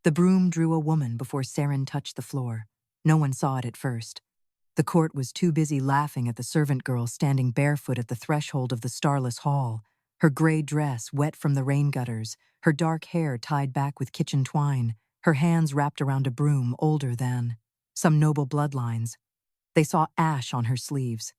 The broom drew a woman before Ceryn touched the floor. No one saw it at first. The court was too busy laughing at the servant girl standing barefoot at the threshold of the Starless Hall, her gray dress wet from the rain gutters, her dark hair tied back with kitchen twine, her hands wrapped around a broom older than some noble bloodlines. They saw ash on her sleeves.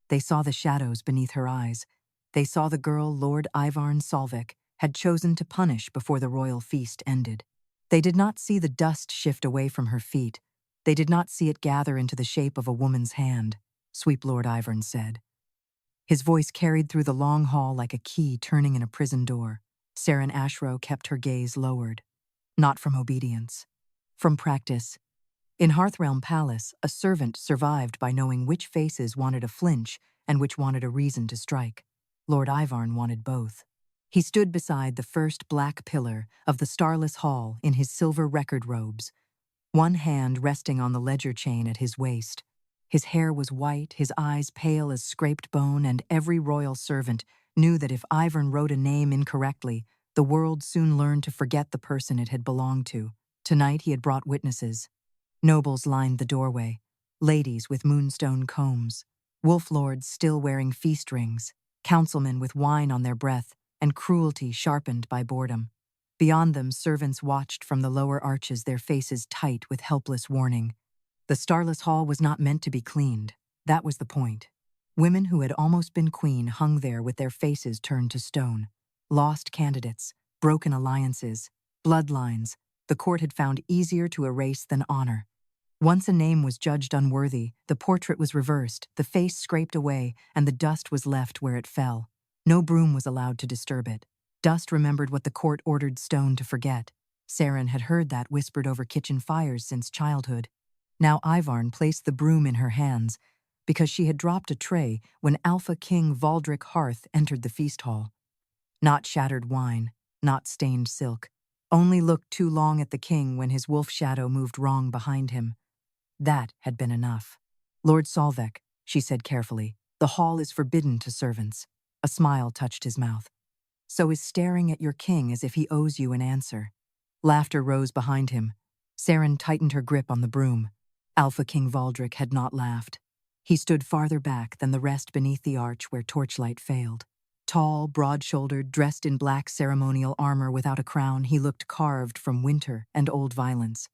They saw the shadows beneath her eyes. They saw the girl Lord Ivarn Solvik had chosen to punish before the royal feast ended. They did not see the dust shift away from her feet. They did not see it gather into the shape of a woman's hand, Sweep Lord Ivarn said. His voice carried through the long hall like a key turning in a prison door. Ceryn Ashrow kept her gaze lowered. Not from obedience. From practice. In Hearthrealm Palace, a servant survived by knowing which faces wanted a flinch and which wanted a reason to strike. Lord Ivarn wanted both. He stood beside the first black pillar of the Starless Hall in his silver record robes, one hand resting on the ledger chain at his waist. His hair was white, his eyes pale as scraped bone, and every royal servant knew that if Ivarn wrote a name incorrectly, the world soon learned to forget the person it had belonged to. Tonight he had brought witnesses. Nobles lined the doorway, ladies with moonstone combs, wolf lords still wearing feast rings, councilmen with wine on their breath, and cruelty sharpened by boredom. Beyond them, servants watched from the lower arches, their faces tight with helpless warning. The Starless Hall was not meant to be cleaned. That was the point. Women who had almost been queen hung there with their faces turned to stone. Lost candidates, broken alliances, bloodlines, the court had found easier to erase than honor. Once a name was judged unworthy, the portrait was reversed, the face scraped away, and the dust was left where it fell. No broom was allowed to disturb it. Dust remembered what the court ordered stone to forget. Ceryn had heard that whispered over kitchen fires since childhood. Now Ivarn placed the broom in her hands, because she had dropped a tray when Alpha King Valdrik Harth entered the feast hall. Not shattered wine, not stained silk. Only looked too long at the king when his wolf shadow moved wrong behind him. That had been enough. Lord Solvik, she said carefully, the hall is forbidden to servants. A smile touched his mouth. So is staring at your king as if he owes you an answer. Laughter rose behind him. Ceryn tightened her grip on the broom. Alpha King Valdrik had not laughed. He stood farther back than the rest beneath the arch where torchlight failed. Tall, broad-shouldered, dressed in black ceremonial armor without a crown, he looked carved from winter and old violence.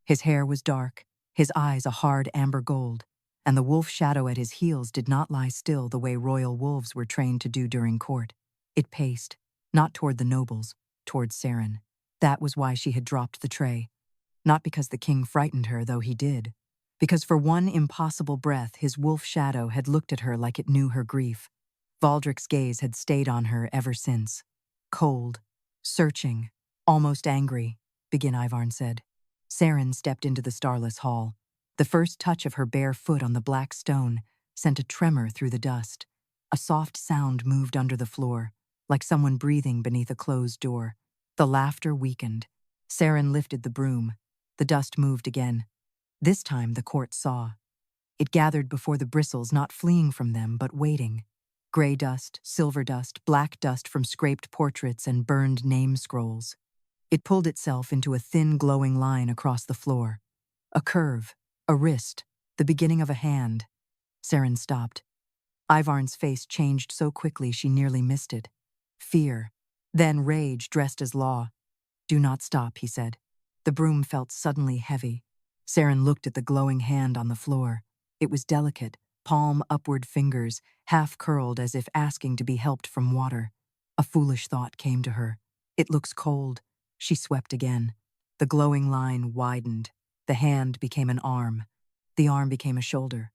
His hair was dark, his eyes a hard amber gold, and the wolf shadow at his heels did not lie still the way royal wolves were trained to do during court. It paced, not toward the nobles, toward Ceryn. That was why she had dropped the tray. Not because the king frightened her, though he did. Because for one impossible breath, his wolf shadow had looked at her like it knew her grief. Valdrik's gaze had stayed on her ever since. Cold, searching, almost angry, Begin Ivarn said. Ceryn stepped into the Starless Hall. The first touch of her bare foot on the black stone sent a tremor through the dust. A soft sound moved under the floor, like someone breathing beneath a closed door. The laughter weakened. Ceryn lifted the broom. The dust moved again. This time the court saw. It gathered before the bristles, not fleeing from them, but waiting. Gray dust, silver dust, black dust from scraped portraits and burned name scrolls. It pulled itself into a thin, glowing line across the floor. A curve, a wrist, the beginning of a hand. Ceryn stopped. Ivarn's face changed so quickly she nearly missed it. Fear, then rage dressed as law. Do not stop, he said. The broom felt suddenly heavy. Ceryn looked at the glowing hand on the floor. It was delicate, palm-upward fingers, half-curled as if asking to be helped from water. A foolish thought came to her. It looks cold. She swept again. The glowing line widened. The hand became an arm. The arm became a shoulder.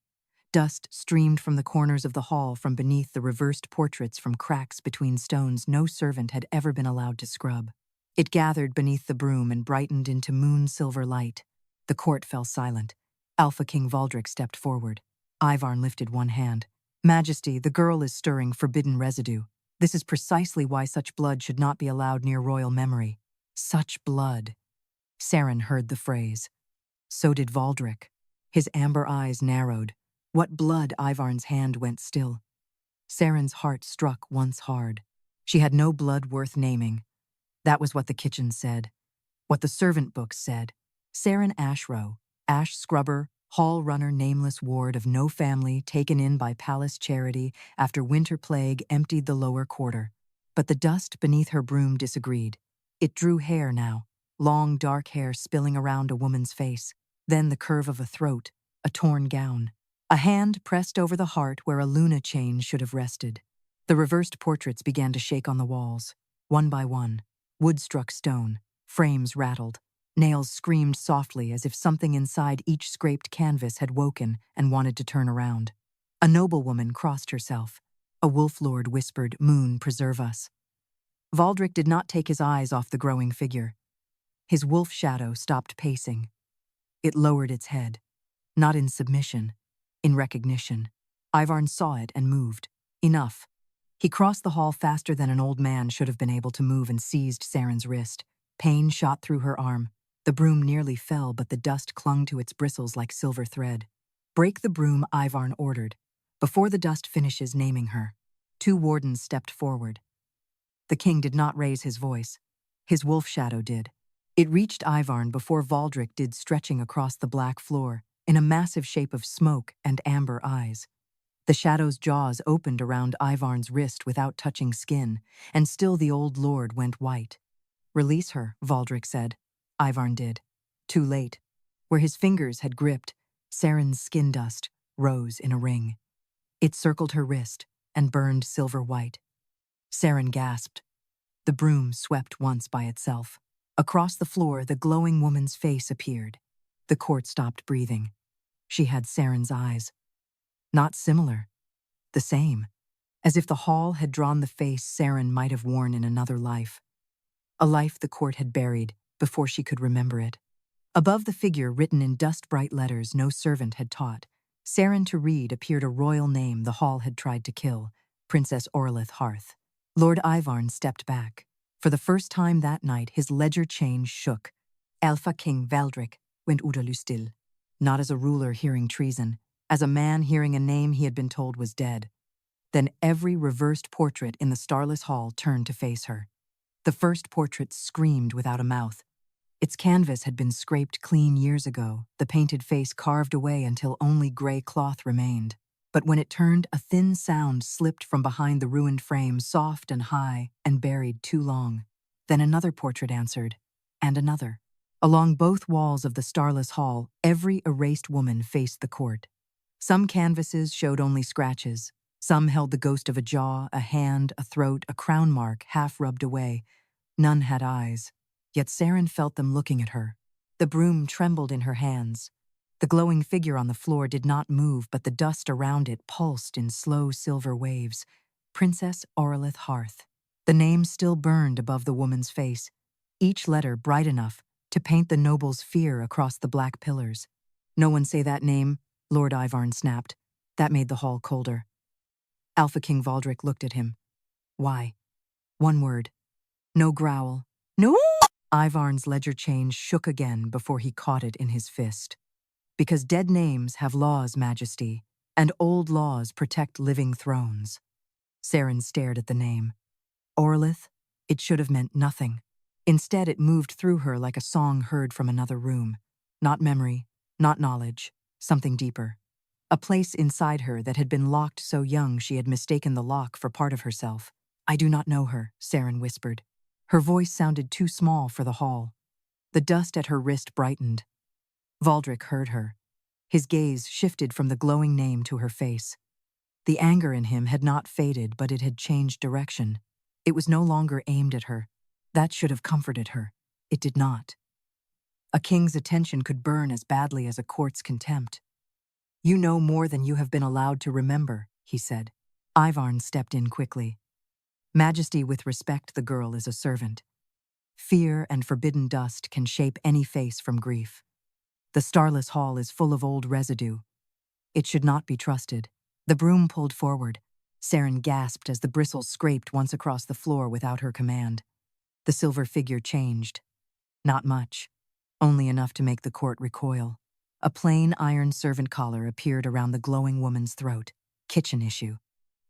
Dust streamed from the corners of the hall from beneath the reversed portraits from cracks between stones no servant had ever been allowed to scrub. It gathered beneath the broom and brightened into moon-silver light. The court fell silent. Alpha King Valdrik stepped forward. Ivarn lifted one hand. Majesty, the girl is stirring forbidden residue. This is precisely why such blood should not be allowed near royal memory. Such blood. Ceryn heard the phrase. So did Valdrik. His amber eyes narrowed. What blood? Ivarn's hand went still. Ceryn's heart struck once hard. She had no blood worth naming. That was what the kitchen said. What the servant books said. Ceryn Ashrow, ash scrubber, hall runner, nameless ward of no family, taken in by palace charity after winter plague emptied the lower quarter. But the dust beneath her broom disagreed. It drew hair now, long dark hair spilling around a woman's face, then the curve of a throat, a torn gown. A hand pressed over the heart where a Luna chain should have rested. The reversed portraits began to shake on the walls, one by one. Wood struck stone, frames rattled, nails screamed softly as if something inside each scraped canvas had woken and wanted to turn around. A noblewoman crossed herself. A wolf lord whispered, "Moon, preserve us." Valdrik did not take his eyes off the growing figure. His wolf shadow stopped pacing. It lowered its head, not in submission, in recognition. Ivarn saw it and moved. Enough. He crossed the hall faster than an old man should have been able to move and seized Ceryn's wrist. Pain shot through her arm. The broom nearly fell, but the dust clung to its bristles like silver thread. "Break the broom," Ivarn ordered. "Before the dust finishes naming her." Two wardens stepped forward. The king did not raise his voice. His wolf shadow did. It reached Ivarn before Valdrik did, stretching across the black floor, in a massive shape of smoke and amber eyes. The shadow's jaws opened around Ivarn's wrist without touching skin, and still the old lord went white. "Release her," Valdrik said. Ivarn did. Too late. Where his fingers had gripped, Ceryn's skin dust rose in a ring. It circled her wrist and burned silver white. Ceryn gasped. The broom swept once by itself. Across the floor, the glowing woman's face appeared. The court stopped breathing. She had Ceryn's eyes. Not similar. The same. As if the hall had drawn the face Ceryn might have worn in another life. A life the court had buried before she could remember it. Above the figure, written in dust-bright letters no servant had taught, Ceryn to read, appeared a royal name the hall had tried to kill, Princess Aurelith Harth. Lord Ivarn stepped back. For the first time that night, his ledger chain shook. Alpha King Valdrik went still. Not as a ruler hearing treason, as a man hearing a name he had been told was dead. Then every reversed portrait in the Starless Hall turned to face her. The first portrait screamed without a mouth. Its canvas had been scraped clean years ago, the painted face carved away until only gray cloth remained. But when it turned, a thin sound slipped from behind the ruined frame, soft and high, and buried too long. Then another portrait answered, and another. Along both walls of the Starless Hall, every erased woman faced the court. Some canvases showed only scratches. Some held the ghost of a jaw, a hand, a throat, a crown mark half rubbed away. None had eyes. Yet Ceryn felt them looking at her. The broom trembled in her hands. The glowing figure on the floor did not move, but the dust around it pulsed in slow silver waves. Princess Aurelith Harth. The name still burned above the woman's face, each letter bright enough to paint the noble's fear across the black pillars. "No one say that name," Lord Ivarn snapped. That made the hall colder. Alpha King Valdrik looked at him. "Why?" One word. No growl. "No!" Ivarn's ledger chain shook again before he caught it in his fist. "Because dead names have laws, Majesty, and old laws protect living thrones." Ceryn stared at the name. Aurelith, it should have meant nothing. Instead, it moved through her like a song heard from another room. Not memory, not knowledge, something deeper. A place inside her that had been locked so young she had mistaken the lock for part of herself. "I do not know her," Ceryn whispered. Her voice sounded too small for the hall. The dust at her wrist brightened. Valdrik heard her. His gaze shifted from the glowing name to her face. The anger in him had not faded, but it had changed direction. It was no longer aimed at her. That should have comforted her. It did not. A king's attention could burn as badly as a court's contempt. "You know more than you have been allowed to remember," he said. Ivarn stepped in quickly. "Majesty, with respect, the girl is a servant. Fear and forbidden dust can shape any face from grief. The Starless Hall is full of old residue. It should not be trusted." The broom pulled forward. Ceryn gasped as the bristles scraped once across the floor without her command. The silver figure changed. Not much. Only enough to make the court recoil. A plain iron servant collar appeared around the glowing woman's throat. Kitchen issue.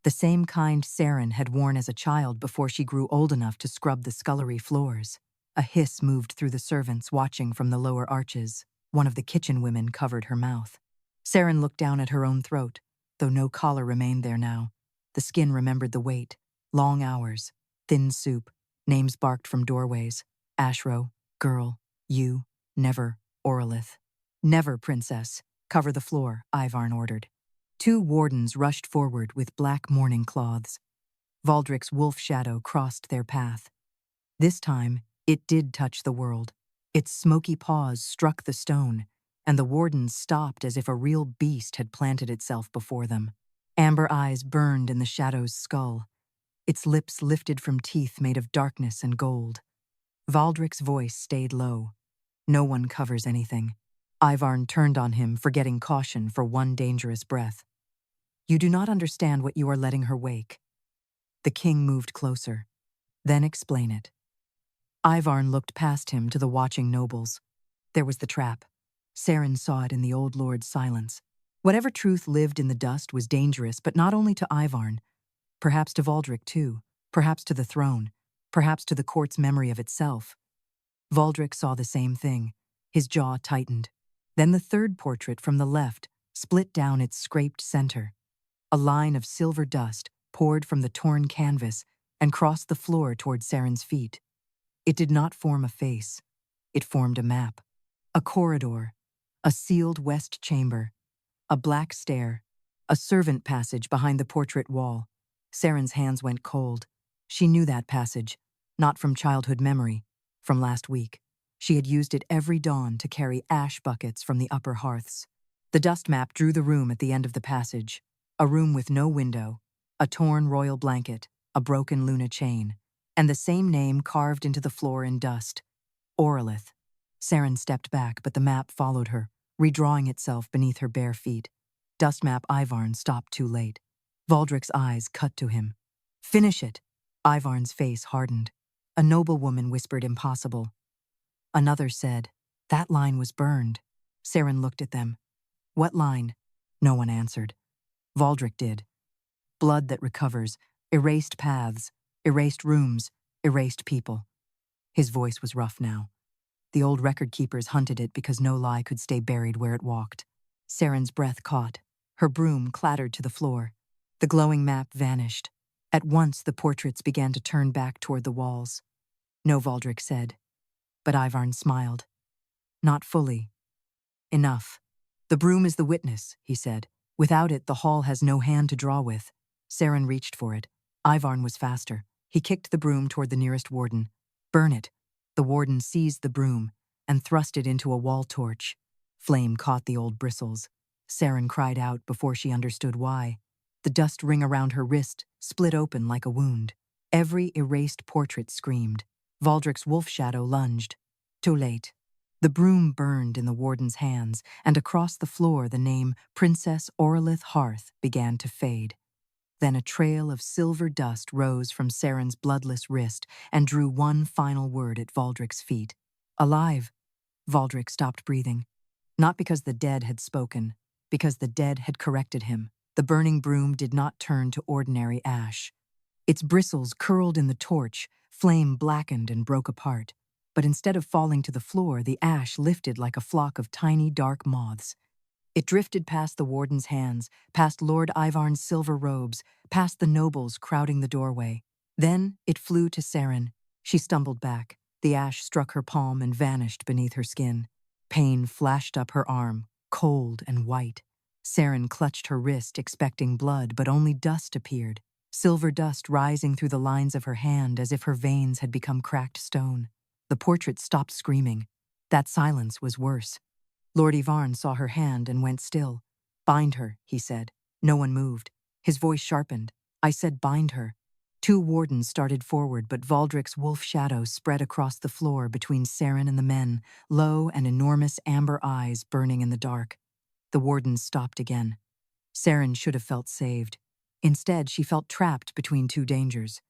The same kind Ceryn had worn as a child before she grew old enough to scrub the scullery floors. A hiss moved through the servants watching from the lower arches. One of the kitchen women covered her mouth. Ceryn looked down at her own throat, though no collar remained there now. The skin remembered the wait. Long hours, thin soup, names barked from doorways. Ashrow, girl, you, never, Aurelith. Never, princess. Cover the floor, Ivarn ordered. 2 wardens rushed forward with black mourning cloths. Valdrik's wolf shadow crossed their path. This time, it did touch the world. Its smoky paws struck the stone, and the wardens stopped as if a real beast had planted itself before them. Amber eyes burned in the shadow's skull. Its lips lifted from teeth made of darkness and gold. Valdrik's voice stayed low. No one covers anything. Ivarn turned on him, forgetting caution for one dangerous breath. You do not understand what you are letting her wake. The king moved closer. Then explain it. Ivarn looked past him to the watching nobles. There was the trap. Ceryn saw it in the old lord's silence. Whatever truth lived in the dust was dangerous, but not only to Ivarn. Perhaps to Valdrik too. Perhaps to the throne. Perhaps to the court's memory of itself. Valdrik saw the same thing. His jaw tightened. Then the third portrait from the left split down its scraped center. A line of silver dust poured from the torn canvas and crossed the floor toward Ceryn's feet. It did not form a face. It formed a map. A corridor. A sealed west chamber. A black stair. A servant passage behind the portrait wall. Ceryn's hands went cold. She knew that passage, not from childhood memory, from last week. She had used it every dawn to carry ash buckets from the upper hearths. The dust map drew the room at the end of the passage. A room with no window, a torn royal blanket, a broken Luna chain, and the same name carved into the floor in dust. Aurelith. Ceryn stepped back, but the map followed her, redrawing itself beneath her bare feet. Dust map Ivarn stopped too late. Valdrik's eyes cut to him. Finish it! Ivarn's face hardened. A noblewoman whispered impossible. Another said, that line was burned. Ceryn looked at them. What line? No one answered. Valdrik did. Blood that recovers, erased paths, erased rooms, erased people. His voice was rough now. The old record keepers hunted it because no lie could stay buried where it walked. Ceryn's breath caught. Her broom clattered to the floor. The glowing map vanished. At once the portraits began to turn back toward the walls. No, Valdrik said. But Ivarn smiled. Not fully. Enough. The broom is the witness, he said. Without it, the hall has no hand to draw with. Ceryn reached for it. Ivarn was faster. He kicked the broom toward the nearest warden. Burn it. The warden seized the broom and thrust it into a wall torch. Flame caught the old bristles. Ceryn cried out before she understood why. The dust ring around her wrist split open like a wound. Every erased portrait screamed. Valdrik's wolf shadow lunged. Too late. The broom burned in the warden's hands, and across the floor the name Princess Aurelith Harth began to fade. Then a trail of silver dust rose from Ceryn's bloodless wrist and drew one final word at Valdrik's feet. Alive. Valdrik stopped breathing. Not because the dead had spoken, because the dead had corrected him. The burning broom did not turn to ordinary ash. Its bristles curled in the torch, flame blackened and broke apart. But instead of falling to the floor, the ash lifted like a flock of tiny, dark moths. It drifted past the warden's hands, past Lord Ivarn's silver robes, past the nobles crowding the doorway. Then it flew to Ceryn. She stumbled back. The ash struck her palm and vanished beneath her skin. Pain flashed up her arm, cold and white. Ceryn clutched her wrist, expecting blood, but only dust appeared. Silver dust rising through the lines of her hand as if her veins had become cracked stone. The portrait stopped screaming. That silence was worse. Lord Ivarn saw her hand and went still. Bind her, he said. No one moved. His voice sharpened. I said bind her. 2 wardens started forward, but Valdrik's wolf shadow spread across the floor between Ceryn and the men, low and enormous amber eyes burning in the dark. The wardens stopped again. Ceryn should have felt saved. Instead, she felt trapped between 2 dangers.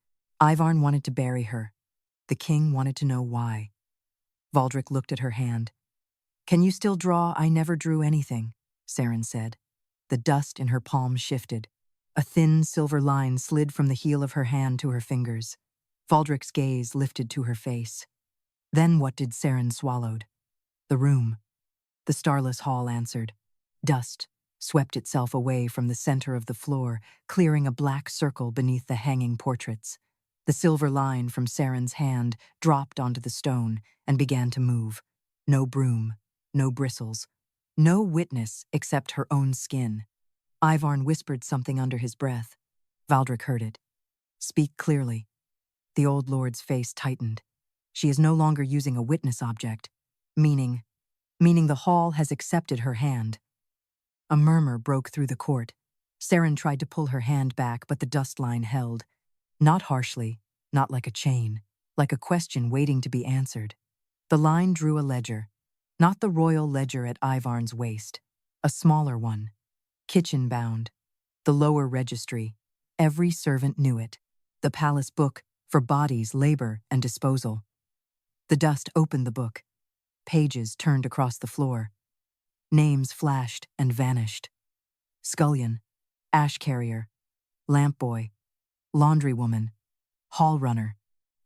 Ivarn wanted to bury her. The king wanted to know why. Valdrik looked at her hand. Can you still draw? I never drew anything, Ceryn said. The dust in her palm shifted. A thin silver line slid from the heel of her hand to her fingers. Valdrik's gaze lifted to her face. Then what did Ceryn swallowed? The room. The Starless Hall answered. Dust swept itself away from the center of the floor, clearing a black circle beneath the hanging portraits. The silver line from Ceryn's hand dropped onto the stone and began to move. No broom, no bristles, no witness except her own skin. Ivarn whispered something under his breath. Valdrik heard it. Speak clearly. The old lord's face tightened. She is no longer using a witness object, meaning the hall has accepted her hand. A murmur broke through the court. Ceryn tried to pull her hand back, but the dust line held. Not harshly, not like a chain, like a question waiting to be answered. The line drew a ledger, not the royal ledger at Ivarn's waist, a smaller one, kitchen-bound, the lower registry. Every servant knew it, the palace book for bodies, labor, and disposal. The dust opened the book. Pages turned across the floor. Names flashed and vanished. Scullion, ash carrier, lamp boy, laundrywoman, hall runner.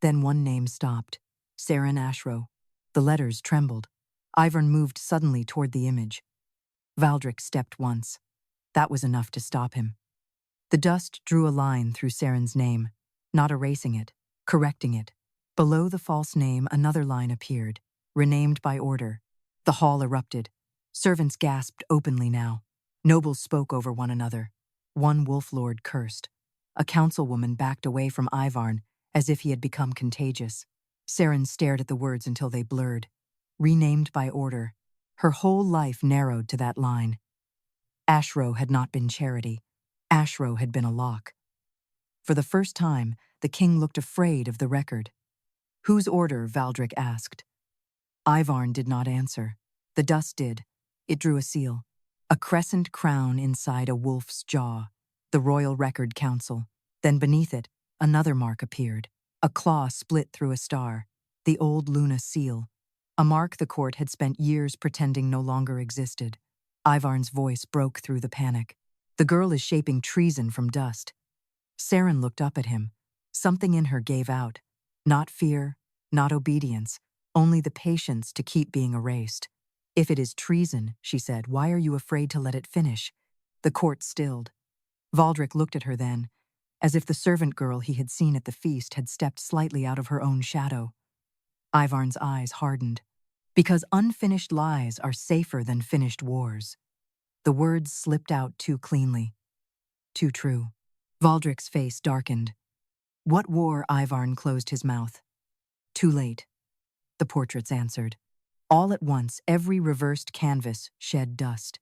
Then one name stopped. Ceryn Ashrow. The letters trembled. Ivarn moved suddenly toward the image. Valdrik stepped once. That was enough to stop him. The dust drew a line through Ceryn's name, not erasing it, correcting it. Below the false name, another line appeared, renamed by order. The hall erupted. Servants gasped openly now. Nobles spoke over one another. One wolf lord cursed. A councilwoman backed away from Ivarn as if he had become contagious. Ceryn stared at the words until they blurred. Renamed by order. Her whole life narrowed to that line. Ashrow had not been charity. Ashrow had been a lock. For the first time, the king looked afraid of the record. Whose order? Valdrik asked. Ivarn did not answer. The dust did. It drew a seal. A crescent crown inside a wolf's jaw. The Royal Record Council. Then beneath it, another mark appeared. A claw split through a star. The old Luna seal. A mark the court had spent years pretending no longer existed. Ivarn's voice broke through the panic. The girl is shaping treason from dust. Ceryn looked up at him. Something in her gave out. Not fear, not obedience, only the patience to keep being erased. If it is treason, she said, why are you afraid to let it finish? The court stilled. Valdrik looked at her then, as if the servant girl he had seen at the feast had stepped slightly out of her own shadow. Ivarn's eyes hardened. Because unfinished lies are safer than finished wars. The words slipped out too cleanly. Too true. Valdrik's face darkened. What war? Ivarn closed his mouth. Too late. The portraits answered. All at once, every reversed canvas shed dust.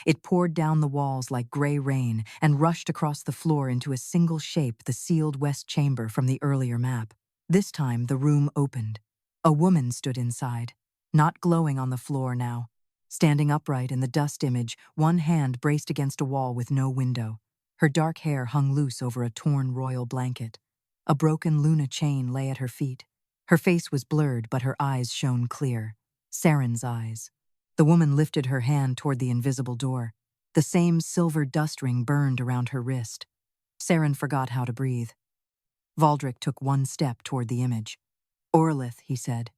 It poured down the walls like gray rain and rushed across the floor into a single shape, the sealed west chamber from the earlier map. This time, the room opened. A woman stood inside, not glowing on the floor now. Standing upright in the dust image, one hand braced against a wall with no window. Her dark hair hung loose over a torn royal blanket. A broken Luna chain lay at her feet. Her face was blurred, but her eyes shone clear. Ceryn's eyes. The woman lifted her hand toward the invisible door. The same silver dust ring burned around her wrist. Ceryn forgot how to breathe. Valdrik took one step toward the image. Aurelith, he said.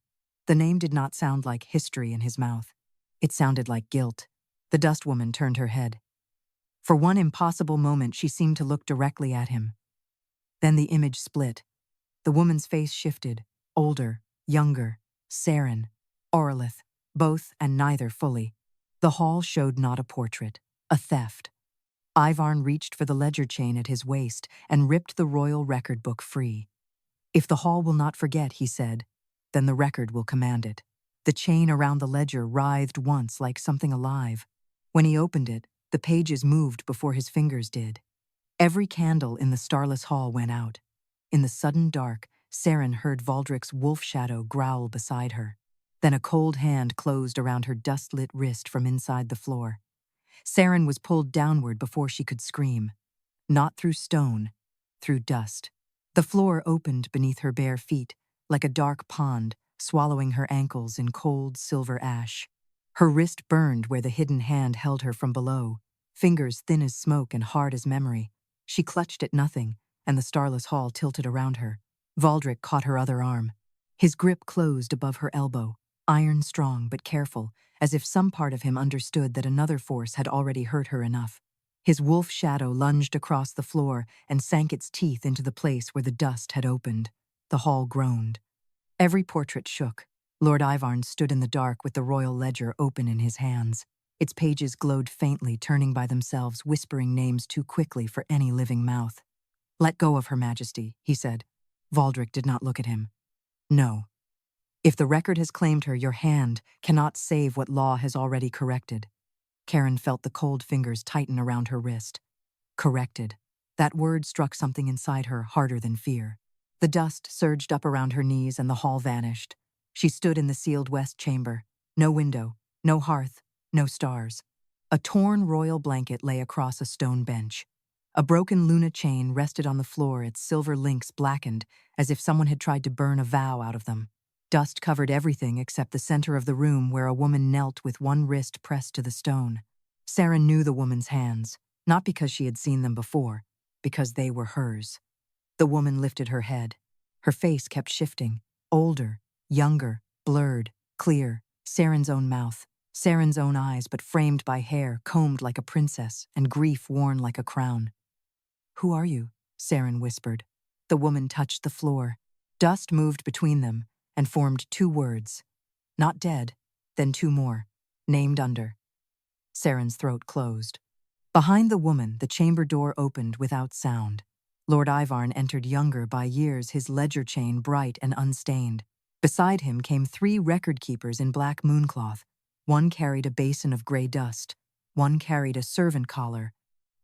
The name did not sound like history in his mouth. It sounded like guilt. The dust woman turned her head. For one impossible moment, she seemed to look directly at him. Then the image split. The woman's face shifted. Older, younger, Ceryn, Aurelith, both and neither fully. The hall showed not a portrait, a theft. Ivarn reached for the ledger chain at his waist and ripped the royal record book free. If the hall will not forget, he said, then the record will command it. The chain around the ledger writhed once like something alive. When he opened it, the pages moved before his fingers did. Every candle in the Starless Hall went out. In the sudden dark, Ceryn heard Valdrik's wolf shadow growl beside her. Then a cold hand closed around her dust-lit wrist from inside the floor. Ceryn was pulled downward before she could scream. Not through stone, through dust. The floor opened beneath her bare feet, like a dark pond, swallowing her ankles in cold silver ash. Her wrist burned where the hidden hand held her from below, fingers thin as smoke and hard as memory. She clutched at nothing, and the Starless Hall tilted around her. Valdrik caught her other arm. His grip closed above her elbow, iron strong but careful, as if some part of him understood that another force had already hurt her enough. His wolf shadow lunged across the floor and sank its teeth into the place where the dust had opened. The hall groaned. Every portrait shook. Lord Ivarn stood in the dark with the royal ledger open in his hands. Its pages glowed faintly, turning by themselves, whispering names too quickly for any living mouth. "Let go of Her Majesty," he said. Valdrik did not look at him. "No. If the record has claimed her, your hand cannot save what law has already corrected." Ceryn felt the cold fingers tighten around her wrist. Corrected. That word struck something inside her harder than fear. The dust surged up around her knees and the hall vanished. She stood in the sealed west chamber. No window, no hearth, no stars. A torn royal blanket lay across a stone bench. A broken Luna chain rested on the floor, its silver links blackened, as if someone had tried to burn a vow out of them. Dust covered everything except the center of the room where a woman knelt with one wrist pressed to the stone. Ceryn knew the woman's hands, not because she had seen them before, because they were hers. The woman lifted her head. Her face kept shifting, older, younger, blurred, clear, Ceryn's own mouth, Ceryn's own eyes, but framed by hair combed like a princess and grief worn like a crown. "Who are you?" Ceryn whispered. The woman touched the floor. Dust moved between them and formed two words. Not dead, then two more, named under. Ceryn's throat closed. Behind the woman, the chamber door opened without sound. Lord Ivarn entered, younger by years, his ledger chain bright and unstained. Beside him came three record keepers in black mooncloth. One carried a basin of gray dust. One carried a servant collar.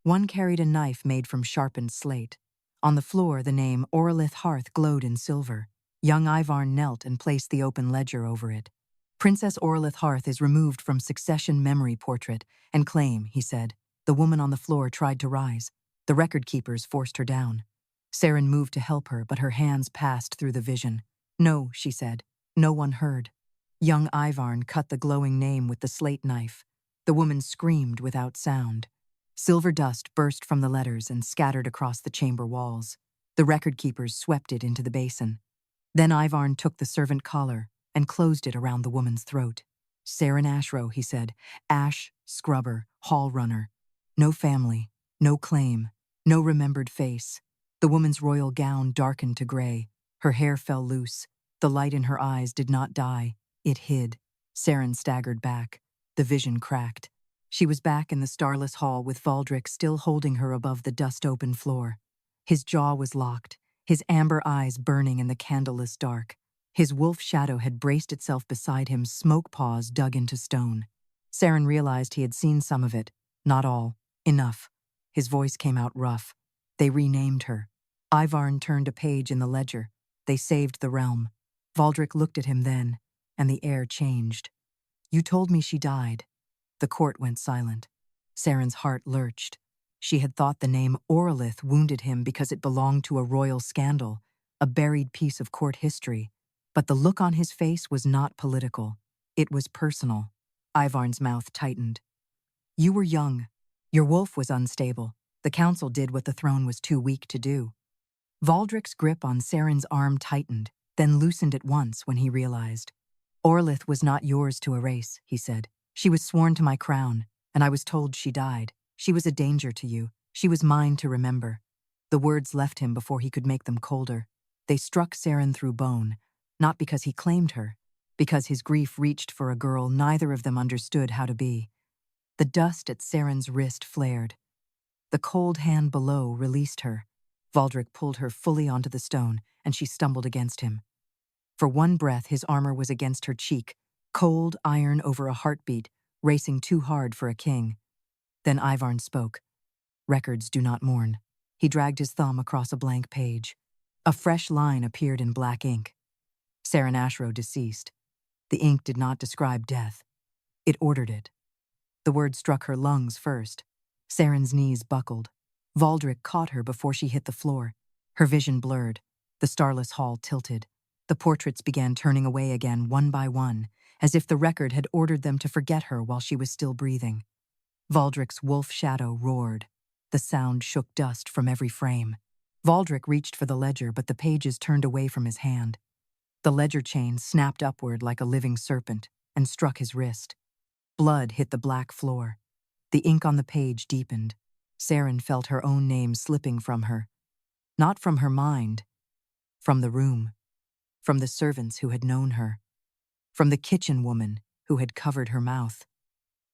One carried a knife made from sharpened slate. On the floor, the name Aurelith Harth glowed in silver. Young Ivarn knelt and placed the open ledger over it. "Princess Aurelith Harth is removed from succession memory portrait and claim," he said. The woman on the floor tried to rise. The record keepers forced her down. Ceryn moved to help her, but her hands passed through the vision. "No," she said. No one heard. Young Ivarn cut the glowing name with the slate knife. The woman screamed without sound. Silver dust burst from the letters and scattered across the chamber walls. The record keepers swept it into the basin. Then Ivarn took the servant collar and closed it around the woman's throat. "Ceryn Ashrow," he said. "Ash, scrubber, hall runner. No family, no claim, no remembered face." The woman's royal gown darkened to gray. Her hair fell loose. The light in her eyes did not die. It hid. Ceryn staggered back. The vision cracked. She was back in the Starless Hall with Valdrik still holding her above the dust-open floor. His jaw was locked, his amber eyes burning in the candleless dark. His wolf shadow had braced itself beside him, smoke paws dug into stone. Ceryn realized he had seen some of it, not all. Enough. His voice came out rough. "They renamed her." Ivarn turned a page in the ledger. "They saved the realm." Valdrik looked at him then, and the air changed. "You told me she died." The court went silent. Ceryn's heart lurched. She had thought the name Aurelith wounded him because it belonged to a royal scandal, a buried piece of court history. But the look on his face was not political. It was personal. Ivarn's mouth tightened. "You were young. Your wolf was unstable. The council did what the throne was too weak to do." Valdrik's grip on Ceryn's arm tightened, then loosened at once when he realized. "Aurelith was not yours to erase," he said. "She was sworn to my crown, and I was told she died. She was a danger to you. She was mine to remember." The words left him before he could make them colder. They struck Ceryn through bone, not because he claimed her, because his grief reached for a girl neither of them understood how to be. The dust at Ceryn's wrist flared. The cold hand below released her. Valdrik pulled her fully onto the stone, and she stumbled against him. For one breath, his armor was against her cheek, cold iron over a heartbeat, racing too hard for a king. Then Ivarn spoke. "Records do not mourn." He dragged his thumb across a blank page. A fresh line appeared in black ink. "Ceryn Ashrow deceased." The ink did not describe death. It ordered it. The word struck her lungs first. Ceryn's knees buckled. Valdrik caught her before she hit the floor. Her vision blurred. The Starless Hall tilted. The portraits began turning away again, one by one, as if the record had ordered them to forget her while she was still breathing. Valdrik's wolf shadow roared. The sound shook dust from every frame. Valdrik reached for the ledger, but the pages turned away from his hand. The ledger chain snapped upward like a living serpent and struck his wrist. Blood hit the black floor. The ink on the page deepened. Ceryn felt her own name slipping from her. Not from her mind, from the room, from the servants who had known her, from the kitchen woman who had covered her mouth,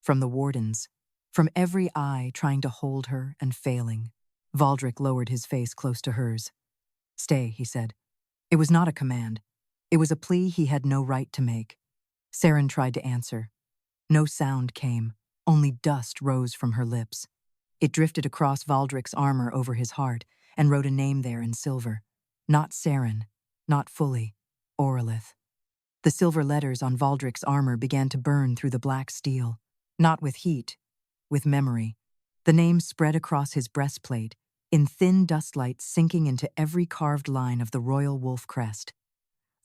from the wardens, from every eye trying to hold her and failing. Valdrik lowered his face close to hers. "Stay," he said. It was not a command. It was a plea he had no right to make. Ceryn tried to answer. No sound came, only dust rose from her lips. It drifted across Valdrik's armor over his heart and wrote a name there in silver. Not Ceryn, not fully, Aurelith. The silver letters on Valdrik's armor began to burn through the black steel, not with heat, with memory. The name spread across his breastplate, in thin dustlight sinking into every carved line of the royal wolf crest.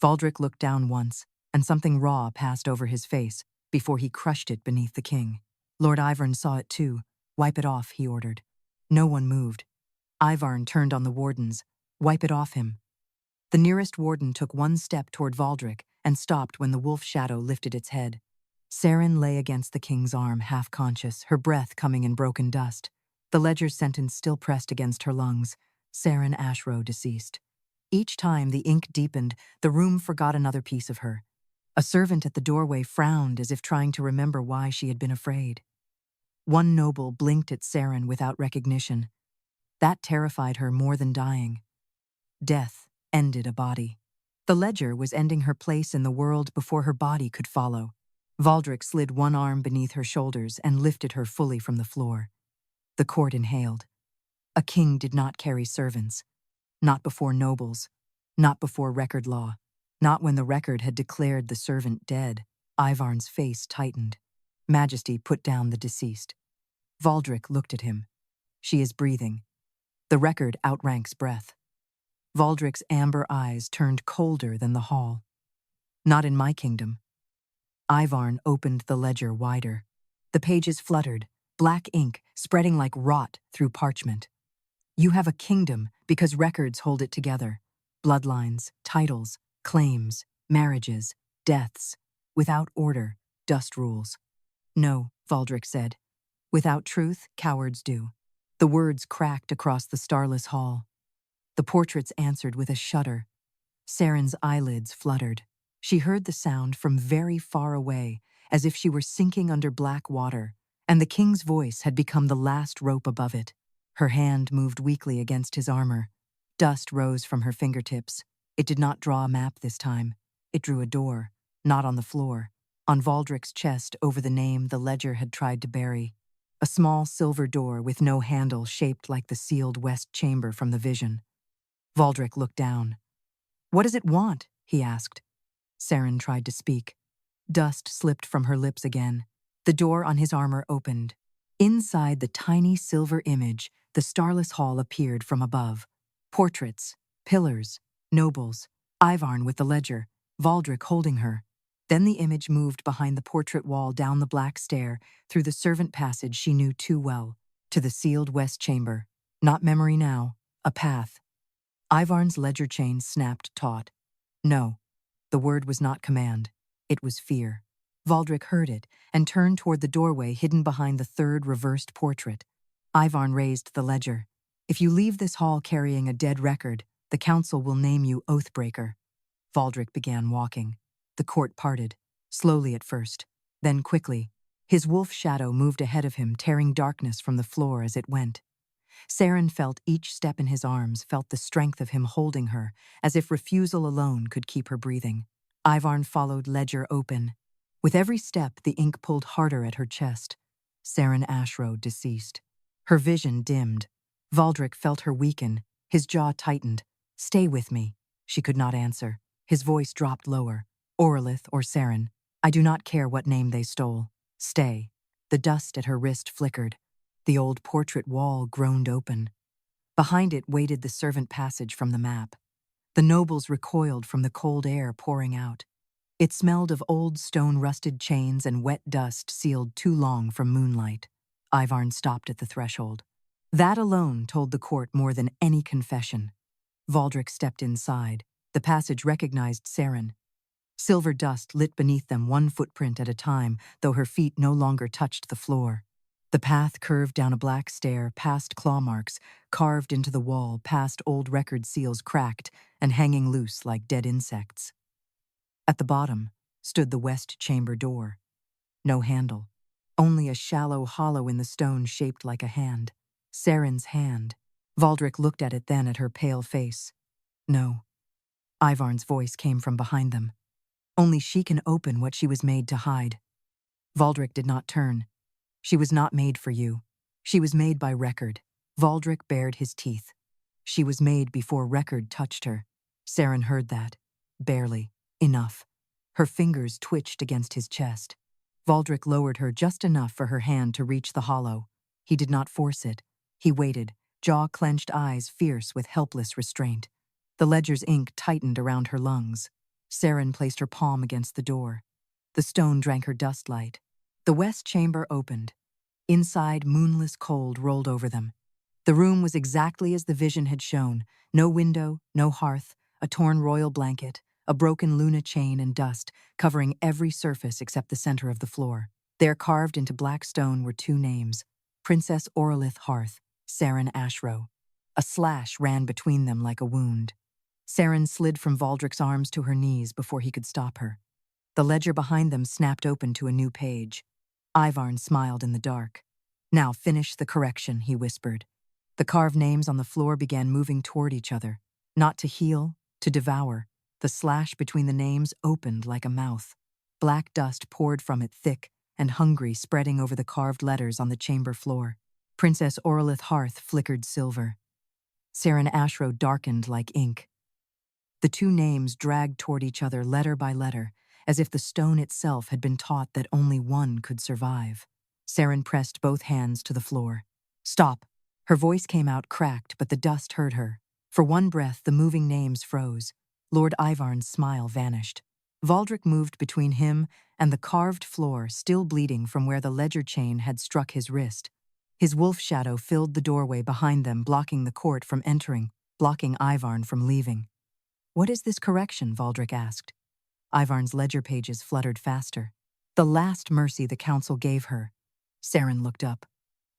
Valdrik looked down once, and something raw passed over his face before he crushed it beneath the king. Lord Ivarn saw it too. "Wipe it off," he ordered. No one moved. Ivarn turned on the wardens. "Wipe it off him." The nearest warden took one step toward Valdrik and stopped when the wolf shadow lifted its head. Ceryn lay against the king's arm, half-conscious, her breath coming in broken dust. The ledger's sentence still pressed against her lungs. Ceryn Ashrow deceased. Each time the ink deepened, the room forgot another piece of her. A servant at the doorway frowned as if trying to remember why she had been afraid. One noble blinked at Ceryn without recognition. That terrified her more than dying. Death ended a body. The ledger was ending her place in the world before her body could follow. Valdrik slid one arm beneath her shoulders and lifted her fully from the floor. The court inhaled. A king did not carry servants. Not before nobles. Not before record law. Not when the record had declared the servant dead. Ivarn's face tightened. Majesty put down the deceased. Valdrik looked at him. She is breathing. The record outranks breath. Valdrik's amber eyes turned colder than the hall. Not in my kingdom. Ivarn opened the ledger wider. The pages fluttered, black ink spreading like rot through parchment. You have a kingdom because records hold it together. Bloodlines, titles, claims, marriages, deaths. Without order, dust rules. No, Valdrik said. Without truth, cowards do. The words cracked across the starless hall. The portraits answered with a shudder. Ceryn's eyelids fluttered. She heard the sound from very far away, as if she were sinking under black water, and the king's voice had become the last rope above it. Her hand moved weakly against his armor. Dust rose from her fingertips. It did not draw a map this time. It drew a door, not on the floor, on Valdrik's chest over the name the ledger had tried to bury. A small silver door with no handle shaped like the sealed west chamber from the vision. Valdrik looked down. "What does it want?" he asked. Ceryn tried to speak. Dust slipped from her lips again. The door on his armor opened. Inside the tiny silver image, the Starless Hall appeared from above. Portraits, pillars, nobles, Ivarn with the ledger, Valdrik holding her. Then the image moved behind the portrait wall down the black stair, through the servant passage she knew too well, to the sealed west chamber. Not memory now, a path. Ivarn's ledger chain snapped taut. No, the word was not command. It was fear. Valdrik heard it and turned toward the doorway hidden behind the third reversed portrait. Ivarn raised the ledger. "If you leave this hall carrying a dead record, the council will name you Oathbreaker." Valdrik began walking. The court parted, slowly at first, then quickly. His wolf shadow moved ahead of him, tearing darkness from the floor as it went. Ceryn felt each step in his arms, felt the strength of him holding her, as if refusal alone could keep her breathing. Ivarn followed, ledger open. With every step, the ink pulled harder at her chest. Ceryn Ashrow deceased. Her vision dimmed. Valdrik felt her weaken. His jaw tightened. "Stay with me." She could not answer. His voice dropped lower. "Aurelith or Ceryn, I do not care what name they stole. Stay." The dust at her wrist flickered. The old portrait wall groaned open. Behind it waited the servant passage from the map. The nobles recoiled from the cold air pouring out. It smelled of old stone-rusted chains and wet dust sealed too long from moonlight. Ivarn stopped at the threshold. That alone told the court more than any confession. Valdrik stepped inside. The passage recognized Ceryn. Silver dust lit beneath them, one footprint at a time, though her feet no longer touched the floor. The path curved down a black stair, past claw marks, carved into the wall, past old record seals cracked and hanging loose like dead insects. At the bottom stood the west chamber door. No handle, only a shallow hollow in the stone shaped like a hand. Ceryn's hand. Valdrik looked at it, then at her pale face. No. Ivarn's voice came from behind them. Only she can open what she was made to hide. Valdrik did not turn. She was not made for you. She was made by Record. Valdrik bared his teeth. She was made before Record touched her. Ceryn heard that. Barely. Enough. Her fingers twitched against his chest. Valdrik lowered her just enough for her hand to reach the hollow. He did not force it. He waited, jaw-clenched, eyes fierce with helpless restraint. The ledger's ink tightened around her lungs. Ceryn placed her palm against the door. The stone drank her dust light. The west chamber opened. Inside, moonless cold rolled over them. The room was exactly as the vision had shown. No window, no hearth, a torn royal blanket, a broken Luna chain and dust, covering every surface except the center of the floor. There, carved into black stone, were two names: Princess Aurelith Harth, Ceryn Ashrow. A slash ran between them like a wound. Ceryn slid from Valdrik's arms to her knees before he could stop her. The ledger behind them snapped open to a new page. Ivarn smiled in the dark. "Now finish the correction," he whispered. The carved names on the floor began moving toward each other, not to heal, to devour. The slash between the names opened like a mouth. Black dust poured from it, thick and hungry, spreading over the carved letters on the chamber floor. Princess Aurelith Harth flickered silver. Ceryn Ashrow darkened like ink. The two names dragged toward each other letter by letter, as if the stone itself had been taught that only one could survive. Ceryn pressed both hands to the floor. "Stop!" Her voice came out cracked, but the dust heard her. For one breath, the moving names froze. Lord Ivarn's smile vanished. Valdrik moved between him and the carved floor, still bleeding from where the ledger chain had struck his wrist. His wolf shadow filled the doorway behind them, blocking the court from entering, blocking Ivarn from leaving. "What is this correction?" Valdrik asked. Ivarn's ledger pages fluttered faster. "The last mercy the council gave her." Ceryn looked up.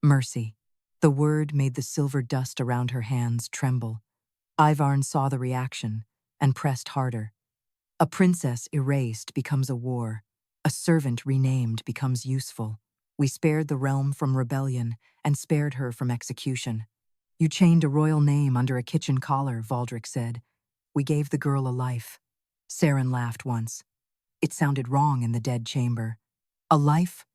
Mercy. The word made the silver dust around her hands tremble. Ivarn saw the reaction and pressed harder. A princess erased becomes a war. A servant renamed becomes useful. We spared the realm from rebellion and spared her from execution. "You chained a royal name under a kitchen collar," Valdrik said. "We gave the girl a life." Ceryn laughed once. It sounded wrong in the dead chamber. "A life?"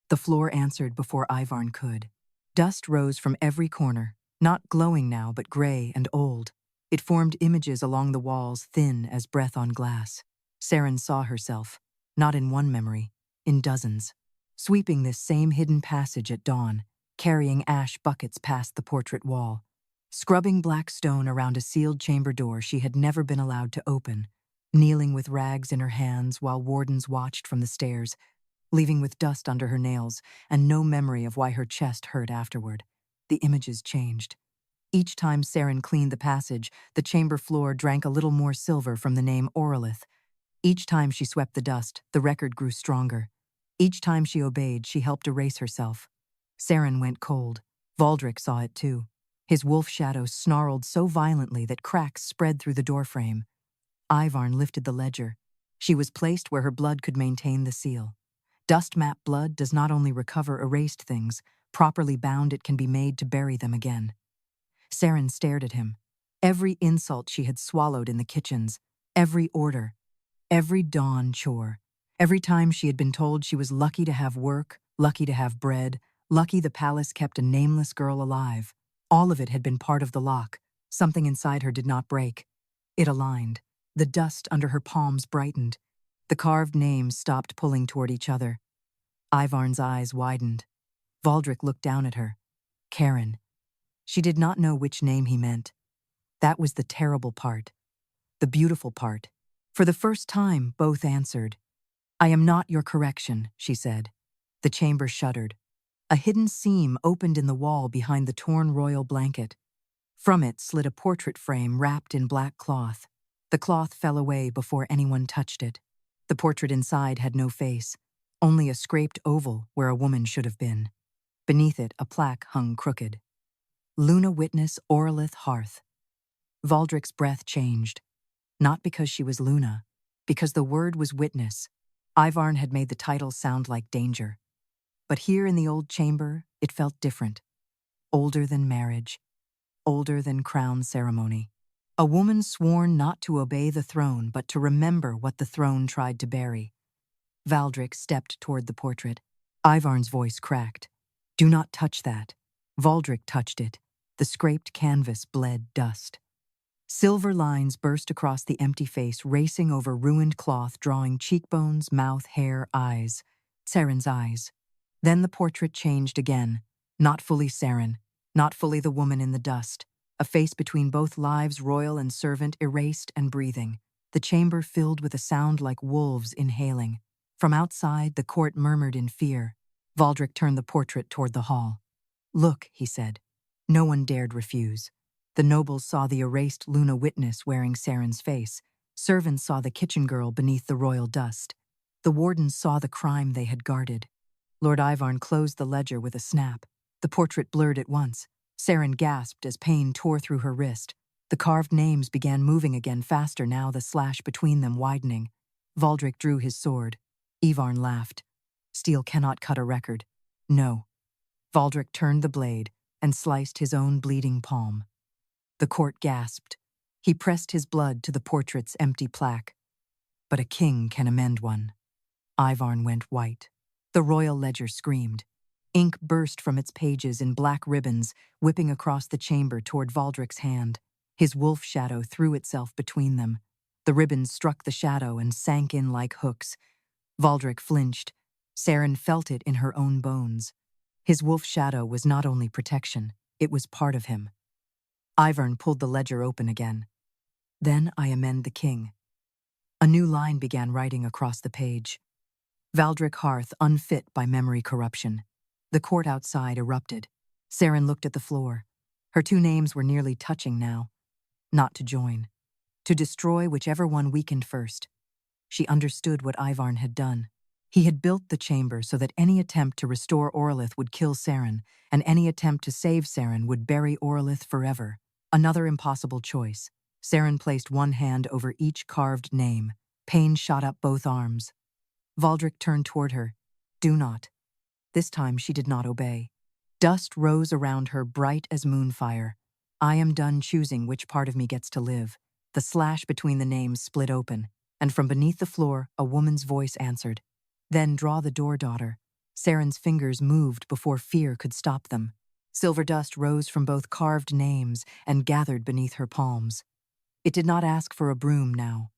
The floor answered before Ivarn could. Dust rose from every corner, not glowing now but gray and old. It formed images along the walls, thin as breath on glass. Ceryn saw herself, not in one memory, in dozens. Sweeping this same hidden passage at dawn, carrying ash buckets past the portrait wall. Scrubbing black stone around a sealed chamber door she had never been allowed to open. Kneeling with rags in her hands while wardens watched from the stairs, leaving with dust under her nails and no memory of why her chest hurt afterward. The images changed. Each time Ceryn cleaned the passage, the chamber floor drank a little more silver from the name Aurelith. Each time she swept the dust, the record grew stronger. Each time she obeyed, she helped erase herself. Ceryn went cold. Valdrik saw it too. His wolf shadow snarled so violently that cracks spread through the doorframe. Ivarn lifted the ledger. She was placed where her blood could maintain the seal. Dust map blood does not only recover erased things, properly bound it can be made to bury them again. Ceryn stared at him. Every insult she had swallowed in the kitchens, every order, every dawn chore, every time she had been told she was lucky to have work, lucky to have bread, lucky the palace kept a nameless girl alive. All of it had been part of the lock. Something inside her did not break. It aligned. The dust under her palms brightened. The carved names stopped pulling toward each other. Ivarn's eyes widened. Valdrik looked down at her. Ceryn. She did not know which name he meant. That was the terrible part. The beautiful part. For the first time, both answered. "I am not your correction," she said. The chamber shuddered. A hidden seam opened in the wall behind the torn royal blanket. From it slid a portrait frame wrapped in black cloth. The cloth fell away before anyone touched it. The portrait inside had no face, only a scraped oval where a woman should have been. Beneath it, a plaque hung crooked. Luna Witness Aurelith Harth. Valdrik's breath changed. Not because she was Luna, because the word was witness. Ivarn had made the title sound like danger. But here in the old chamber, it felt different. Older than marriage. Older than crown ceremony. A woman sworn not to obey the throne but to remember what the throne tried to bury. Valdrik stepped toward the portrait. Ivarn's voice cracked. "Do not touch that." Valdrik touched it. The scraped canvas bled dust. Silver lines burst across the empty face, racing over ruined cloth, drawing cheekbones, mouth, hair, eyes. Ceryn's eyes. Then the portrait changed again. Not fully Ceryn, not fully the woman in the dust. A face between both lives, royal and servant, erased and breathing. The chamber filled with a sound like wolves inhaling. From outside, the court murmured in fear. Valdrik turned the portrait toward the hall. "Look," he said. No one dared refuse. The nobles saw the erased Luna Witness wearing Ceryn's face. Servants saw the kitchen girl beneath the royal dust. The wardens saw the crime they had guarded. Lord Ivarn closed the ledger with a snap. The portrait blurred at once. Ceryn gasped as pain tore through her wrist. The carved names began moving again, faster now, the slash between them widening. Valdrik drew his sword. Ivarn laughed. "Steel cannot cut a record." "No." Valdrik turned the blade and sliced his own bleeding palm. The court gasped. He pressed his blood to the portrait's empty plaque. "But a king can amend one." Ivarn went white. The royal ledger screamed. Ink burst from its pages in black ribbons, whipping across the chamber toward Valdrik's hand. His wolf shadow threw itself between them. The ribbons struck the shadow and sank in like hooks. Valdrik flinched. Ceryn felt it in her own bones. His wolf shadow was not only protection, it was part of him. Ivarn pulled the ledger open again. "Then I amend the king." A new line began writing across the page. Valdrik Harth, unfit by memory corruption. The court outside erupted. Ceryn looked at the floor. Her two names were nearly touching now. Not to join. To destroy whichever one weakened first. She understood what Ivarn had done. He had built the chamber so that any attempt to restore Aurelith would kill Ceryn, and any attempt to save Ceryn would bury Aurelith forever. Another impossible choice. Ceryn placed one hand over each carved name. Pain shot up both arms. Valdrik turned toward her. "Do not." This time she did not obey. Dust rose around her, bright as moonfire. "I am done choosing which part of me gets to live." The slash between the names split open, and from beneath the floor, a woman's voice answered. "Then draw the door, daughter." Ceryn's fingers moved before fear could stop them. Silver dust rose from both carved names and gathered beneath her palms. It did not ask for a broom now.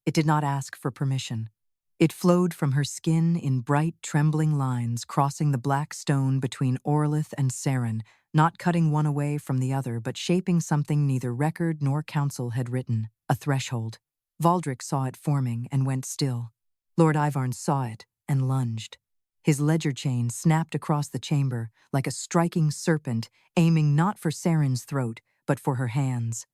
It did not ask for permission. It flowed from her skin in bright, trembling lines, crossing the black stone between Aurelith and Ceryn, not cutting one away from the other, but shaping something neither record nor council had written, a threshold. Valdrik saw it forming and went still. Lord Ivarn saw it and lunged. His ledger chain snapped across the chamber like a striking serpent, aiming not for Ceryn's throat, but for her hands.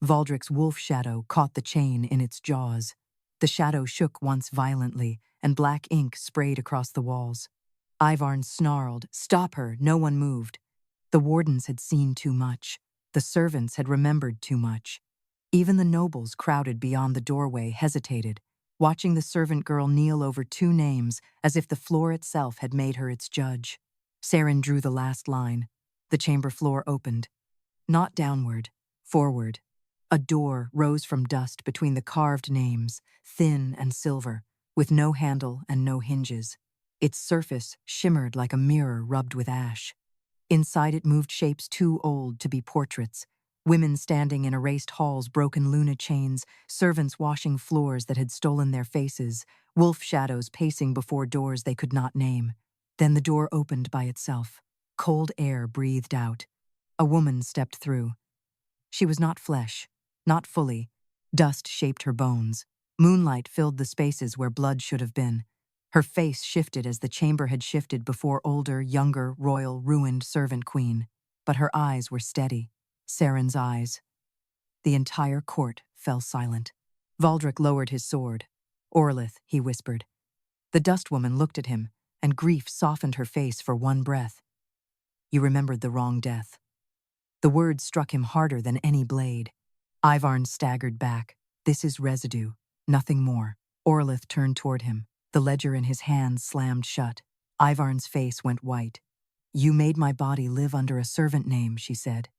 Valdrik's wolf shadow caught the chain in its jaws. The shadow shook once violently, and black ink sprayed across the walls. Ivarn snarled, "Stop her!" No one moved. The wardens had seen too much. The servants had remembered too much. Even the nobles crowded beyond the doorway hesitated, watching the servant girl kneel over two names as if the floor itself had made her its judge. Ceryn drew the last line. The chamber floor opened. Not downward, forward. A door rose from dust between the carved names, thin and silver, with no handle and no hinges. Its surface shimmered like a mirror rubbed with ash. Inside it moved shapes too old to be portraits. Women standing in erased halls, broken Luna chains, servants washing floors that had stolen their faces, wolf shadows pacing before doors they could not name. Then the door opened by itself. Cold air breathed out. A woman stepped through. She was not flesh. Not fully. Dust shaped her bones. Moonlight filled the spaces where blood should have been. Her face shifted as the chamber had shifted before older, younger, royal, ruined servant queen. But her eyes were steady. Ceryn's eyes. The entire court fell silent. Valdrik lowered his sword. Aurelith, he whispered. The dust woman looked at him, and grief softened her face for one breath. You remembered the wrong death. The words struck him harder than any blade. Ivarn staggered back. This is residue, nothing more. Aurelith turned toward him. The ledger in his hands slammed shut. Ivarn's face went white. You made my body live under a servant name, she said.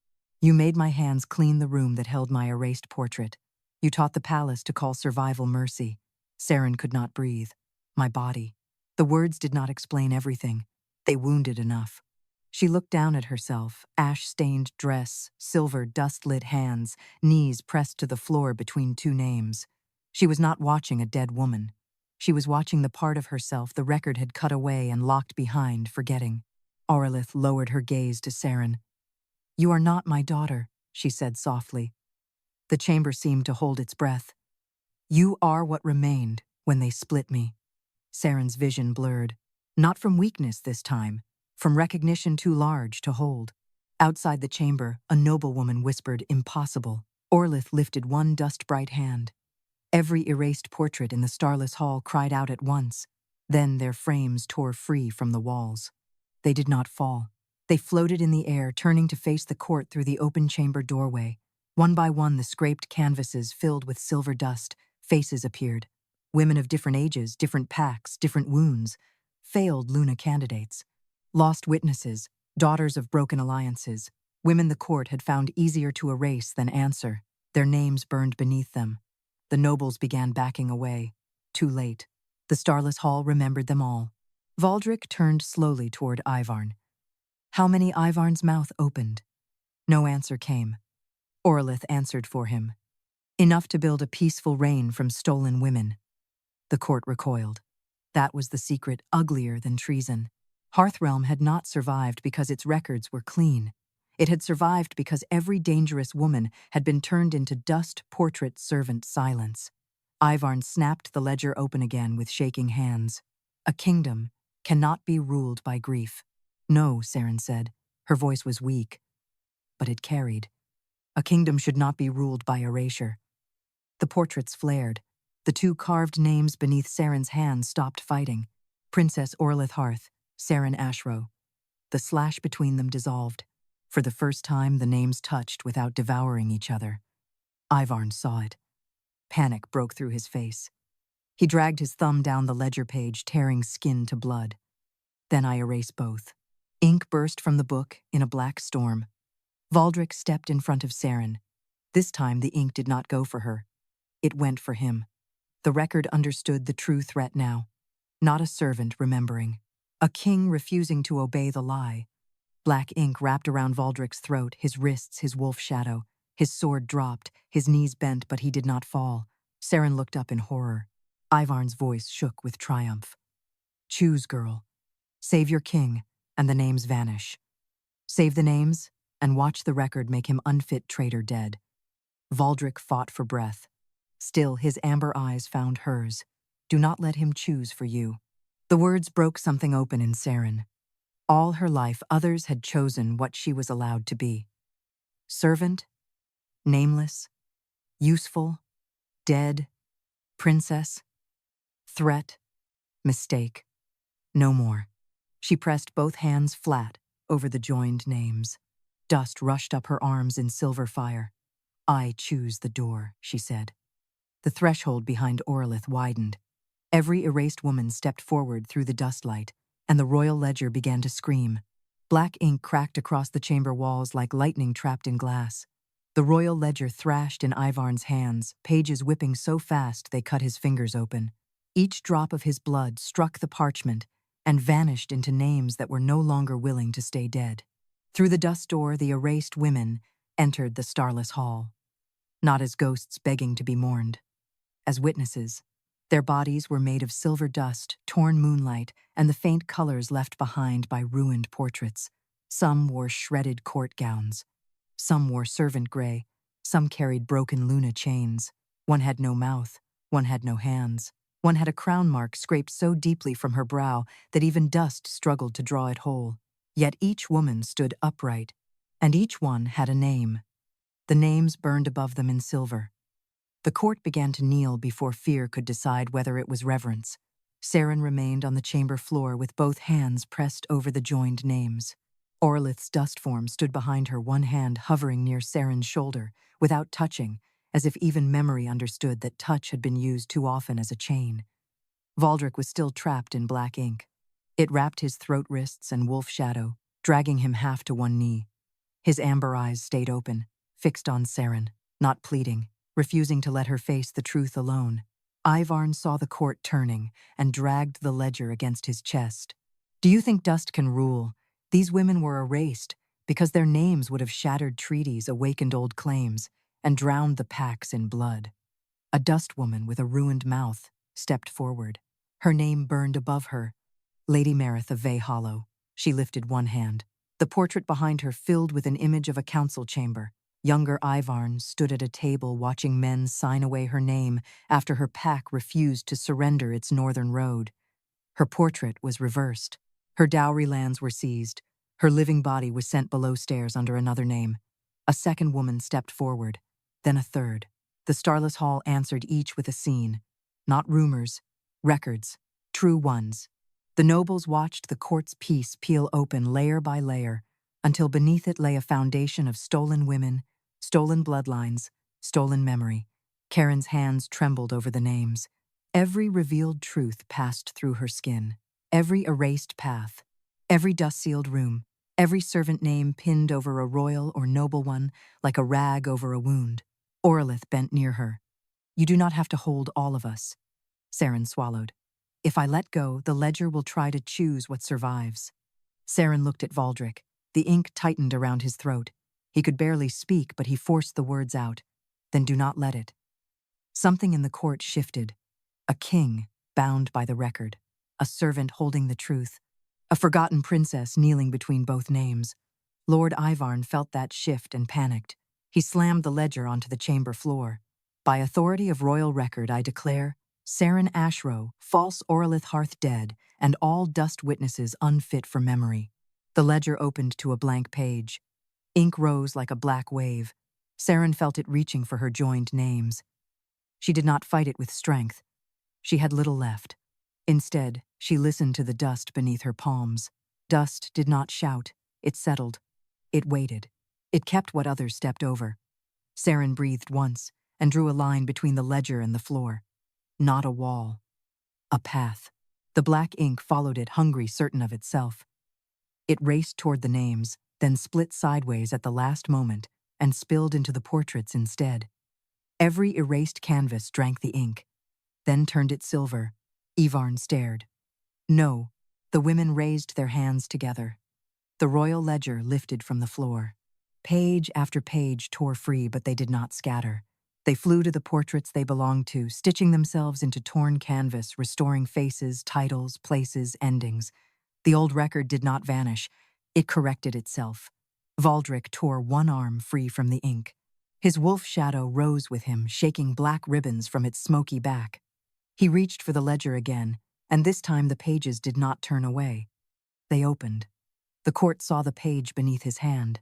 You made my hands clean the room that held my erased portrait. You taught the palace to call survival mercy. Ceryn could not breathe. My body. The words did not explain everything. They wounded enough. She looked down at herself, ash-stained dress, silver dust-lit hands, knees pressed to the floor between two names. She was not watching a dead woman. She was watching the part of herself the record had cut away and locked behind, forgetting. Aurelith lowered her gaze to Ceryn. You are not my daughter, she said softly. The chamber seemed to hold its breath. You are what remained when they split me. Ceryn's vision blurred. Not from weakness this time, from recognition too large to hold. Outside the chamber, a noblewoman whispered, impossible. Aurelith lifted one dust-bright hand. Every erased portrait in the Starless Hall cried out at once. Then their frames tore free from the walls. They did not fall. They floated in the air, turning to face the court through the open chamber doorway. One by one, the scraped canvases filled with silver dust. Faces appeared. Women of different ages, different packs, different wounds. Failed Luna candidates. Lost witnesses, daughters of broken alliances. Women the court had found easier to erase than answer. Their names burned beneath them. The nobles began backing away. Too late. The Starless Hall remembered them all. Valdrik turned slowly toward Ivarn. How many? Ivarn's mouth opened. No answer came. Aurelith answered for him. Enough to build a peaceful reign from stolen women. The court recoiled. That was the secret, uglier than treason. Hearthrealm had not survived because its records were clean. It had survived because every dangerous woman had been turned into dust portrait servant silence. Ivarn snapped the ledger open again with shaking hands. A kingdom cannot be ruled by grief. No, Ceryn said. Her voice was weak, but it carried. A kingdom should not be ruled by erasure. The portraits flared. The two carved names beneath Ceryn's hands stopped fighting. Princess Aurelith Harth, Ceryn Ashrow. The slash between them dissolved. For the first time, the names touched without devouring each other. Ivarn saw it. Panic broke through his face. He dragged his thumb down the ledger page, tearing skin to blood. Then I erase both. Ink burst from the book in a black storm. Valdrik stepped in front of Ceryn. This time the ink did not go for her. It went for him. The record understood the true threat now. Not a servant remembering. A king refusing to obey the lie. Black ink wrapped around Valdrik's throat, his wrists, his wolf shadow. His sword dropped, his knees bent, but he did not fall. Ceryn looked up in horror. Ivarn's voice shook with triumph. Choose, girl. Save your king, and the names vanish. Save the names, and watch the record make him unfit traitor dead. Valdrik fought for breath. Still, his amber eyes found hers. Do not let him choose for you. The words broke something open in Ceryn. All her life, others had chosen what she was allowed to be. Servant, nameless, useful, dead, princess, threat, mistake. No more. She pressed both hands flat over the joined names. Dust rushed up her arms in silver fire. I choose the door, she said. The threshold behind Aurelith widened. Every erased woman stepped forward through the dustlight, and the royal ledger began to scream. Black ink cracked across the chamber walls like lightning trapped in glass. The royal ledger thrashed in Ivarn's hands, pages whipping so fast they cut his fingers open. Each drop of his blood struck the parchment and vanished into names that were no longer willing to stay dead. Through the dust door, the erased women entered the Starless Hall. Not as ghosts begging to be mourned. As witnesses. Their bodies were made of silver dust, torn moonlight, and the faint colors left behind by ruined portraits. Some wore shredded court gowns. Some wore servant gray. Some carried broken Luna chains. One had no mouth. One had no hands. One had a crown mark scraped so deeply from her brow that even dust struggled to draw it whole. Yet each woman stood upright, and each one had a name. The names burned above them in silver. The court began to kneel before fear could decide whether it was reverence. Ceryn remained on the chamber floor with both hands pressed over the joined names. Aurelith's dust form stood behind her, one hand hovering near Ceryn's shoulder, without touching, as if even memory understood that touch had been used too often as a chain. Valdrik was still trapped in black ink. It wrapped his throat, wrists, and wolf shadow, dragging him half to one knee. His amber eyes stayed open, fixed on Ceryn, not pleading, refusing to let her face the truth alone. Ivarn saw the court turning and dragged the ledger against his chest. "Do you think dust can rule? These women were erased because their names would have shattered treaties, awakened old claims, and drowned the packs in blood." A dust woman with a ruined mouth stepped forward. Her name burned above her. Lady Marith of Vey Hollow. She lifted one hand. The portrait behind her filled with an image of a council chamber. Younger Ivarn stood at a table watching men sign away her name after her pack refused to surrender its northern road. Her portrait was reversed. Her dowry lands were seized. Her living body was sent below stairs under another name. A second woman stepped forward, then a third. The Starless Hall answered each with a scene. Not rumors, records, true ones. The nobles watched the court's peace peel open layer by layer, until beneath it lay a foundation of stolen women, stolen bloodlines, stolen memory. Ceryn's hands trembled over the names. Every revealed truth passed through her skin. Every erased path, every dust-sealed room, every servant name pinned over a royal or noble one like a rag over a wound. Aurelith bent near her. "You do not have to hold all of us." Ceryn swallowed. "If I let go, the ledger will try to choose what survives." Ceryn looked at Valdrik. The ink tightened around his throat. He could barely speak, but he forced the words out. "Then do not let it." Something in the court shifted. A king, bound by the record. A servant holding the truth. A forgotten princess kneeling between both names. Lord Ivarn felt that shift and panicked. He slammed the ledger onto the chamber floor. "By authority of royal record, I declare Ceryn Ashrow, false Aurelith Harth dead, and all dust witnesses unfit for memory." The ledger opened to a blank page. Ink rose like a black wave. Ceryn felt it reaching for her joined names. She did not fight it with strength. She had little left. Instead, she listened to the dust beneath her palms. Dust did not shout. It settled. It waited. It kept what others stepped over. Ceryn breathed once and drew a line between the ledger and the floor. Not a wall. A path. The black ink followed it, hungry, certain of itself. It raced toward the names, then split sideways at the last moment and spilled into the portraits instead. Every erased canvas drank the ink, then turned it silver. Ivarn stared. No, the women raised their hands together. The royal ledger lifted from the floor. Page after page tore free, but they did not scatter. They flew to the portraits they belonged to, stitching themselves into torn canvas, restoring faces, titles, places, endings. The old record did not vanish. It corrected itself. Valdrik tore one arm free from the ink. His wolf shadow rose with him, shaking black ribbons from its smoky back. He reached for the ledger again, and this time the pages did not turn away. They opened. The court saw the page beneath his hand.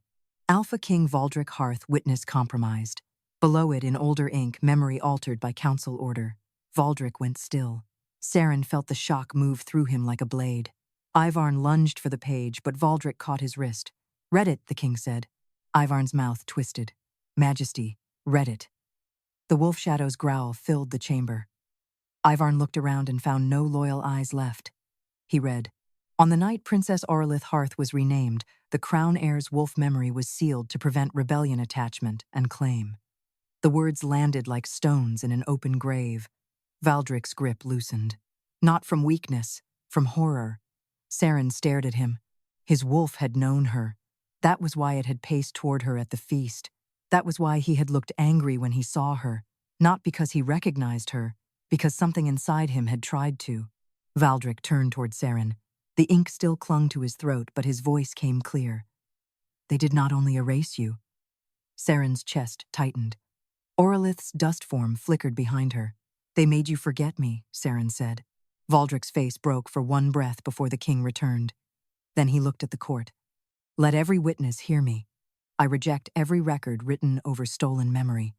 Alpha King Valdrik Harth, witness compromised. Below it, in older ink, memory altered by council order. Valdrik went still. Ceryn felt the shock move through him like a blade. Ivarn lunged for the page, but Valdrik caught his wrist. "Read it," the king said. Ivarn's mouth twisted. "Majesty, read it." The wolf shadow's growl filled the chamber. Ivarn looked around and found no loyal eyes left. He read, "On the night Princess Aurelith Harth was renamed, the crown heir's wolf memory was sealed to prevent rebellion, attachment, and claim." The words landed like stones in an open grave. Valdrik's grip loosened. Not from weakness, from horror. Ceryn stared at him. His wolf had known her. That was why it had paced toward her at the feast. That was why he had looked angry when he saw her. Not because he recognized her, because something inside him had tried to. Valdrik turned toward Ceryn. The ink still clung to his throat, but his voice came clear. "They did not only erase you." Ceryn's chest tightened. Aurelith's dust form flickered behind her. "They made you forget me," Ceryn said. Valdrik's face broke for one breath before the king returned. Then he looked at the court. "Let every witness hear me. I reject every record written over stolen memory."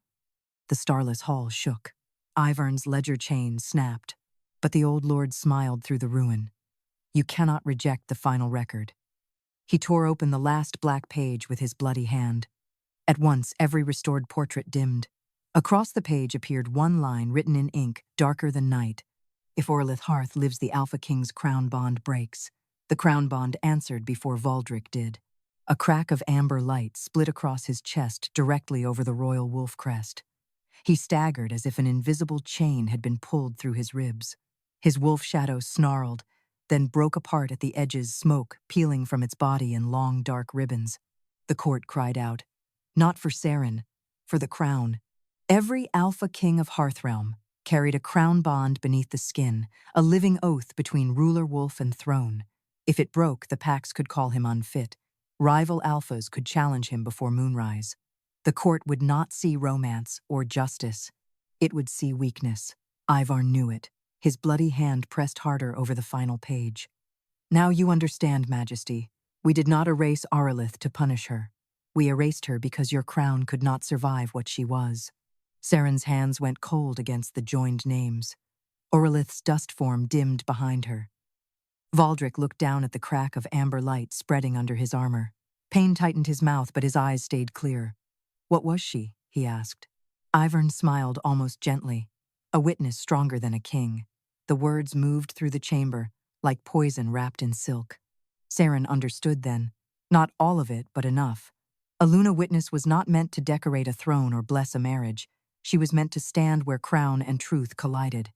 The Starless Hall shook. Ivern's ledger chain snapped, but the old lord smiled through the ruin. You cannot reject the final record. He tore open the last black page with his bloody hand. At once, every restored portrait dimmed. Across the page appeared one line written in ink, darker than night. If Aurelith Harth lives, the Alpha King's crown bond breaks. The crown bond answered before Valdrik did. A crack of amber light split across his chest directly over the royal wolf crest. He staggered as if an invisible chain had been pulled through his ribs. His wolf shadow snarled, then broke apart at the edges, smoke peeling from its body in long dark ribbons. The court cried out, not for Ceryn, for the crown. Every Alpha King of Hearthrealm carried a crown bond beneath the skin, a living oath between ruler wolf and throne. If it broke, the packs could call him unfit. Rival alphas could challenge him before moonrise. The court would not see romance or justice. It would see weakness. Ivar knew it. His bloody hand pressed harder over the final page. Now you understand, Majesty. We did not erase Aurelith to punish her. We erased her because your crown could not survive what she was. Ceryn's hands went cold against the joined names. Aurelith's dust form dimmed behind her. Valdrik looked down at the crack of amber light spreading under his armor. Pain tightened his mouth, but his eyes stayed clear. What was she? He asked. Ivern smiled almost gently. A witness stronger than a king. The words moved through the chamber, like poison wrapped in silk. Ceryn understood then. Not all of it, but enough. A Luna witness was not meant to decorate a throne or bless a marriage. She was meant to stand where crown and truth collided.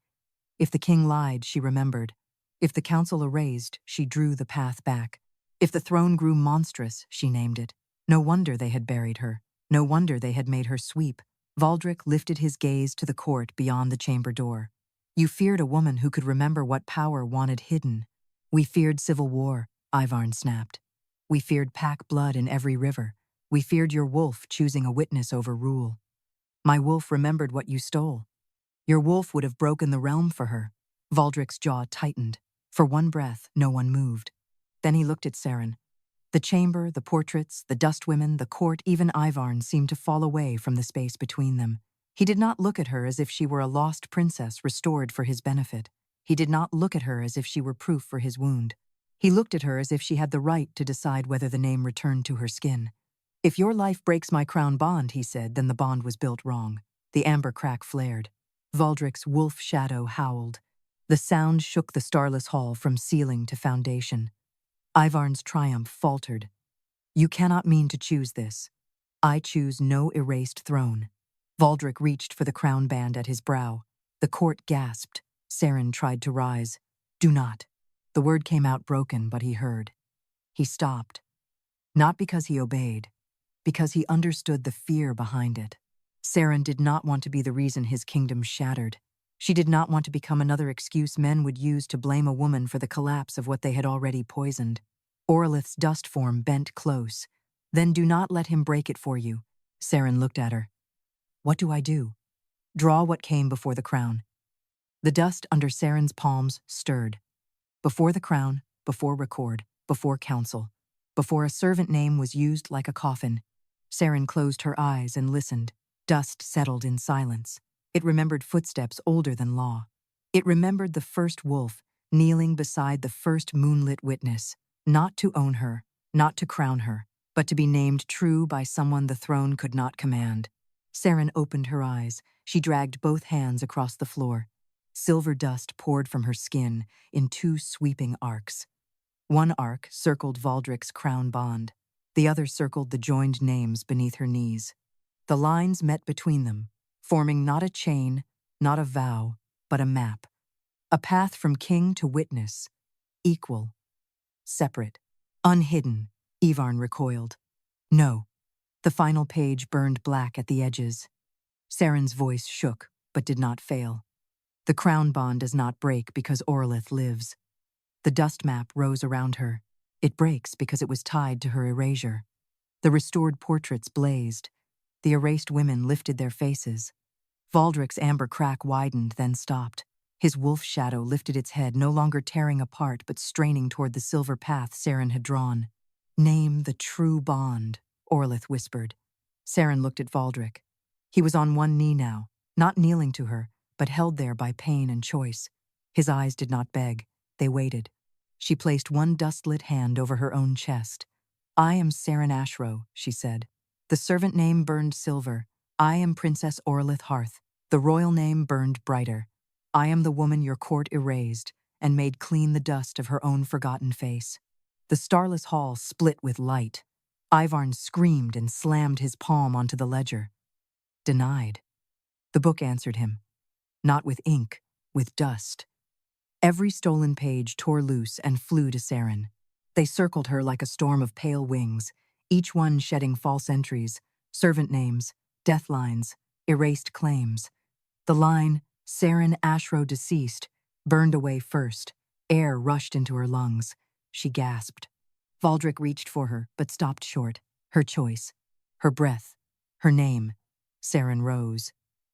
If the king lied, she remembered. If the council erased, she drew the path back. If the throne grew monstrous, she named it. No wonder they had buried her. No wonder they had made her sweep. Valdrik lifted his gaze to the court beyond the chamber door. You feared a woman who could remember what power wanted hidden. We feared civil war, Ivarn snapped. We feared pack blood in every river. We feared your wolf choosing a witness over rule. My wolf remembered what you stole. Your wolf would have broken the realm for her. Valdrik's jaw tightened. For one breath, no one moved. Then he looked at Ceryn. The chamber, the portraits, the dust women, the court, even Ivarn seemed to fall away from the space between them. He did not look at her as if she were a lost princess restored for his benefit. He did not look at her as if she were proof for his wound. He looked at her as if she had the right to decide whether the name returned to her skin. If your life breaks my crown bond, he said, then the bond was built wrong. The amber crack flared. Valdrik's wolf shadow howled. The sound shook the Starless Hall from ceiling to foundation. Ivarn's triumph faltered. You cannot mean to choose this. I choose no erased throne. Valdrik reached for the crown band at his brow. The court gasped. Ceryn tried to rise. Do not. The word came out broken, but he heard. He stopped. Not because he obeyed, because he understood the fear behind it. Ceryn did not want to be the reason his kingdom shattered. She did not want to become another excuse men would use to blame a woman for the collapse of what they had already poisoned. Aurelith's dust form bent close. Then do not let him break it for you. Ceryn looked at her. What do I do? Draw what came before the crown. The dust under Ceryn's palms stirred. Before the crown, before record, before council, before a servant name was used like a coffin. Ceryn closed her eyes and listened. Dust settled in silence. It remembered footsteps older than law. It remembered the first wolf, kneeling beside the first moonlit witness, not to own her, not to crown her, but to be named true by someone the throne could not command. Ceryn opened her eyes. She dragged both hands across the floor. Silver dust poured from her skin in two sweeping arcs. One arc circled Valdrik's crown bond. The other circled the joined names beneath her knees. The lines met between them, forming not a chain, not a vow, but a map. A path from king to witness, equal, separate, unhidden. Ivarn recoiled. No. The final page burned black at the edges. Ceryn's voice shook, but did not fail. The crown bond does not break because Aurelith lives. The dust map rose around her. It breaks because it was tied to her erasure. The restored portraits blazed. The erased women lifted their faces. Valdrik's amber crack widened, then stopped. His wolf shadow lifted its head, no longer tearing apart but straining toward the silver path Ceryn had drawn. Name the true bond, Aurelith whispered. Ceryn looked at Valdrik. He was on one knee now, not kneeling to her, but held there by pain and choice. His eyes did not beg, they waited. She placed one dust-lit hand over her own chest. "I am Ceryn Ashrow," she said. The servant name burned silver. "I am Princess Aurelith Harth." The royal name burned brighter. "I am the woman your court erased and made clean the dust of her own forgotten face." The Starless Hall split with light. Ivarn screamed and slammed his palm onto the ledger. "Denied." The book answered him. Not with ink, with dust. Every stolen page tore loose and flew to Ceryn. They circled her like a storm of pale wings, each one shedding false entries, servant names, death lines, erased claims. The line, "Ceryn Ashrow deceased," burned away first. Air rushed into her lungs. She gasped. Valdrik reached for her, but stopped short. Her choice. Her breath. Her name. Ceryn rose.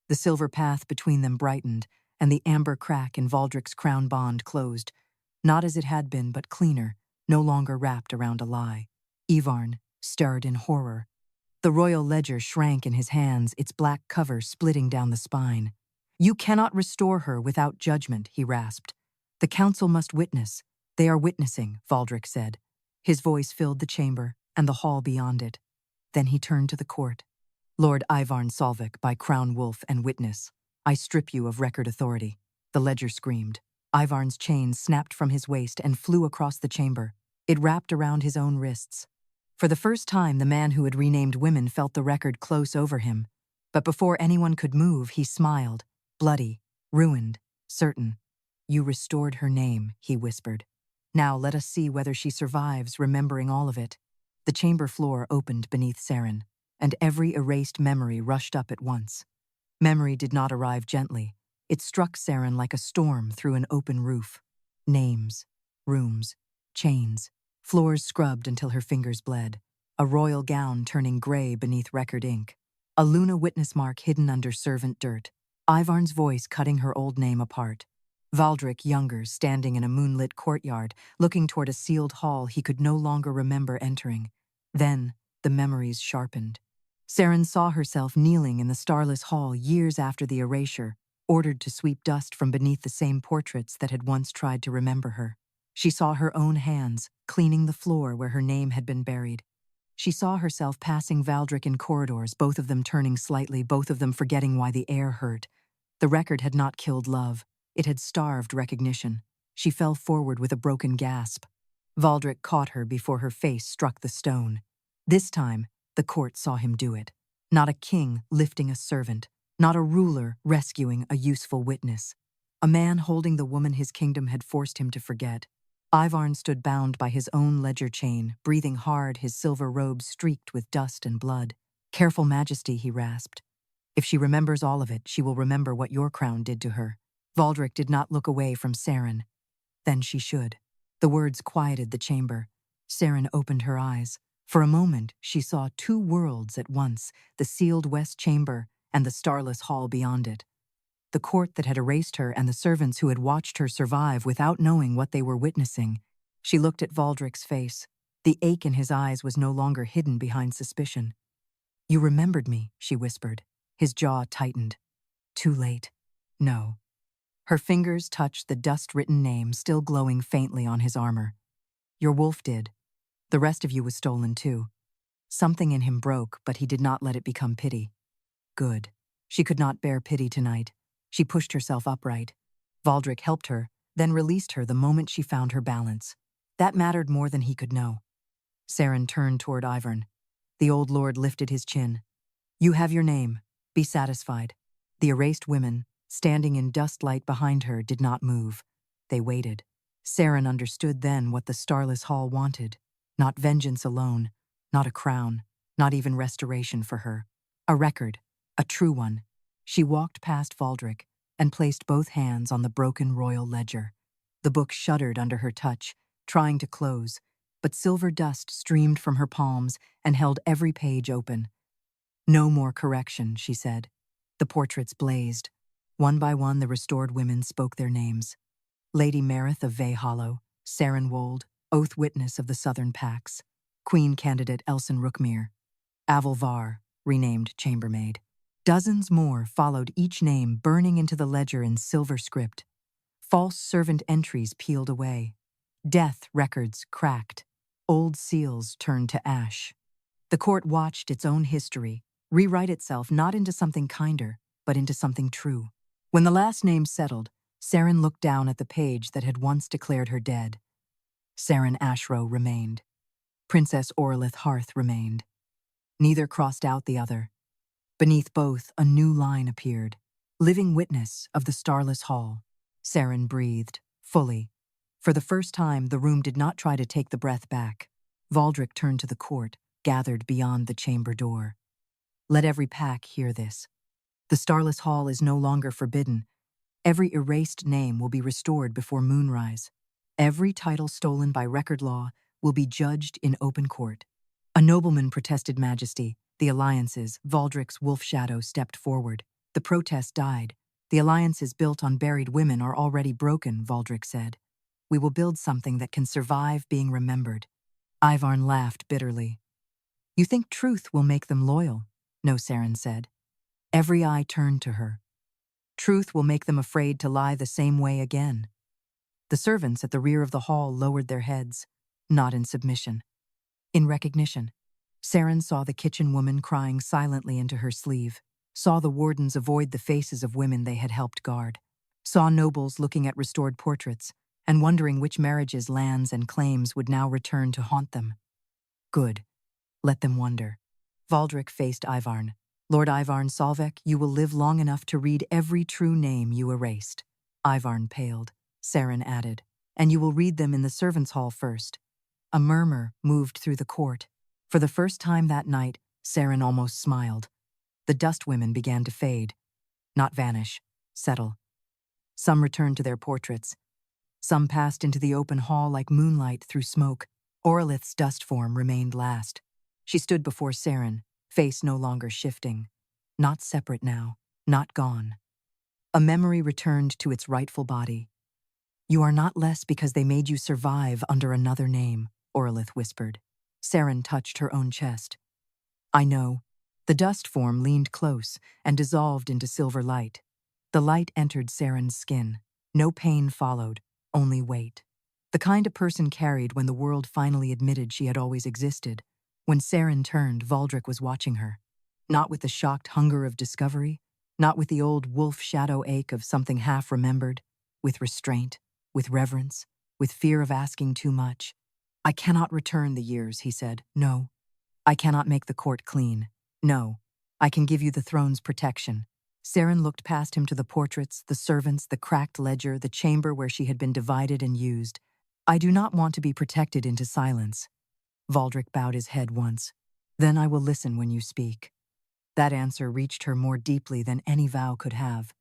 The silver path between them brightened, and the amber crack in Valdrik's crown bond closed. Not as it had been, but cleaner, no longer wrapped around a lie. Ivarn stirred in horror. The royal ledger shrank in his hands, its black cover splitting down the spine. "You cannot restore her without judgment," he rasped. "The council must witness." "They are witnessing," Valdrik said. His voice filled the chamber and the hall beyond it. Then he turned to the court. "Lord Ivarn Solvik, by crown wolf and witness, I strip you of record authority." The ledger screamed. Ivarn's chain snapped from his waist and flew across the chamber. It wrapped around his own wrists. For the first time, the man who had renamed women felt the record close over him. But before anyone could move, he smiled, bloody, ruined, certain. "You restored her name," he whispered. "Now let us see whether she survives, remembering all of it." The chamber floor opened beneath Ceryn, and every erased memory rushed up at once. Memory did not arrive gently. It struck Ceryn like a storm through an open roof. Names, rooms, chains, floors scrubbed until her fingers bled, a royal gown turning gray beneath record ink, a Luna witness mark hidden under servant dirt, Ivarn's voice cutting her old name apart. Valdrik younger, standing in a moonlit courtyard, looking toward a sealed hall he could no longer remember entering. Then, the memories sharpened. Ceryn saw herself kneeling in the Starless Hall years after the erasure, ordered to sweep dust from beneath the same portraits that had once tried to remember her. She saw her own hands, cleaning the floor where her name had been buried. She saw herself passing Valdrik in corridors, both of them turning slightly, both of them forgetting why the air hurt. The record had not killed love. It had starved recognition. She fell forward with a broken gasp. Valdrik caught her before her face struck the stone. This time, the court saw him do it. Not a king lifting a servant, not a ruler rescuing a useful witness. A man holding the woman his kingdom had forced him to forget. Ivarn stood bound by his own ledger chain, breathing hard, his silver robe streaked with dust and blood. "Careful, Majesty," he rasped. "If she remembers all of it, she will remember what your crown did to her." Valdrik did not look away from Ceryn. "Then she should." The words quieted the chamber. Ceryn opened her eyes. For a moment, she saw two worlds at once, the sealed West Chamber and the Starless Hall beyond it. The court that had erased her and the servants who had watched her survive without knowing what they were witnessing. She looked at Valdrik's face. The ache in his eyes was no longer hidden behind suspicion. "You remembered me," she whispered. His jaw tightened. "Too late." "No." Her fingers touched the dust-written name still glowing faintly on his armor. "Your wolf did. The rest of you was stolen too." Something in him broke, but he did not let it become pity. Good. She could not bear pity tonight. She pushed herself upright. Valdrik helped her, then released her the moment she found her balance. That mattered more than he could know. Ceryn turned toward Ivarn. The old lord lifted his chin. "You have your name. Be satisfied." The erased women, standing in dust light behind her, did not move. They waited. Ceryn understood then what the Starless Hall wanted. Not vengeance alone, not a crown, not even restoration for her. A record, a true one. She walked past Valdrik and placed both hands on the broken royal ledger. The book shuddered under her touch, trying to close, but silver dust streamed from her palms and held every page open. "No more correction," she said. The portraits blazed. One by one, the restored women spoke their names. Lady Merith of Vey Hollow, Ceryn Wold, oath witness of the Southern Pax, Queen candidate Elson Rookmere, Aval Var, renamed chambermaid. Dozens more followed, each name burning into the ledger in silver script. False servant entries peeled away. Death records cracked. Old seals turned to ash. The court watched its own history rewrite itself not into something kinder, but into something true. When the last name settled, Ceryn looked down at the page that had once declared her dead. Ceryn Ashrow remained. Princess Aurelith Harth remained. Neither crossed out the other. Beneath both, a new line appeared. Living witness of the Starless Hall. Ceryn breathed, fully. For the first time, the room did not try to take the breath back. Valdrik turned to the court, gathered beyond the chamber door. Let every pack hear this. The Starless Hall is no longer forbidden. Every erased name will be restored before moonrise. Every title stolen by record law will be judged in open court. A nobleman protested majesty. The alliances, Valdrik's wolf shadow, stepped forward. The protest died. The alliances built on buried women are already broken, Valdrik said. We will build something that can survive being remembered. Ivarn laughed bitterly. You think truth will make them loyal? No, Ceryn said. Every eye turned to her. Truth will make them afraid to lie the same way again. The servants at the rear of the hall lowered their heads, not in submission. In recognition. Ceryn saw the kitchen woman crying silently into her sleeve, saw the wardens avoid the faces of women they had helped guard, saw nobles looking at restored portraits and wondering which marriages, lands, and claims would now return to haunt them. Good. Let them wonder. Valdrik faced Ivarn. Lord Ivarn Solvek, you will live long enough to read every true name you erased. Ivarn paled. Ceryn added, and you will read them in the servants' hall first. A murmur moved through the court. For the first time that night, Ceryn almost smiled. The dust women began to fade. Not vanish. Settle. Some returned to their portraits. Some passed into the open hall like moonlight through smoke. Aurelith's dust form remained last. She stood before Ceryn, face no longer shifting. Not separate now, not gone. A memory returned to its rightful body. You are not less because they made you survive under another name, Aurelith whispered. Ceryn touched her own chest. I know. The dust form leaned close and dissolved into silver light. The light entered Ceryn's skin. No pain followed, only weight. The kind a person carried when the world finally admitted she had always existed. When Ceryn turned, Valdrik was watching her. Not with the shocked hunger of discovery, not with the old wolf shadow ache of something half remembered, with restraint, with reverence, with fear of asking too much. I cannot return the years, he said. No. I cannot make the court clean. No. I can give you the throne's protection. Ceryn looked past him to the portraits, the servants, the cracked ledger, the chamber where she had been divided and used. I do not want to be protected into silence. Valdrik bowed his head once. Then I will listen when you speak. That answer reached her more deeply than any vow could have.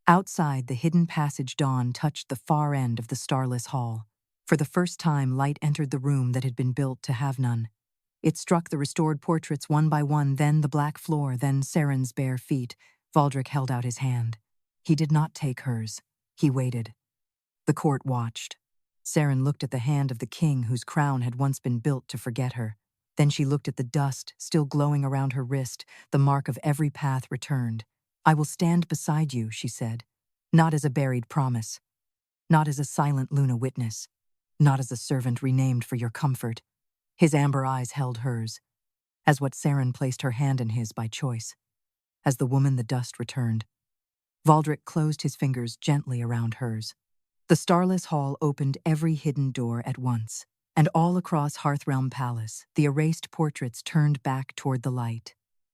Outside, the hidden passage dawn touched the far end of the Starless Hall. For the first time, light entered the room that had been built to have none. It struck the restored portraits one by one, then the black floor, then Ceryn's bare feet. Valdrik held out his hand. He did not take hers. He waited. The court watched. Ceryn looked at the hand of the king whose crown had once been built to forget her. Then she looked at the dust still glowing around her wrist, the mark of every path returned. I will stand beside you, she said, not as a buried promise, not as a silent Luna witness, not as a servant renamed for your comfort. His amber eyes held hers, as what Ceryn placed her hand in his by choice. As the woman the dust returned, Valdrik closed his fingers gently around hers. The Starless Hall opened every hidden door at once, and all across Hearthrealm Palace, the erased portraits turned back toward the light.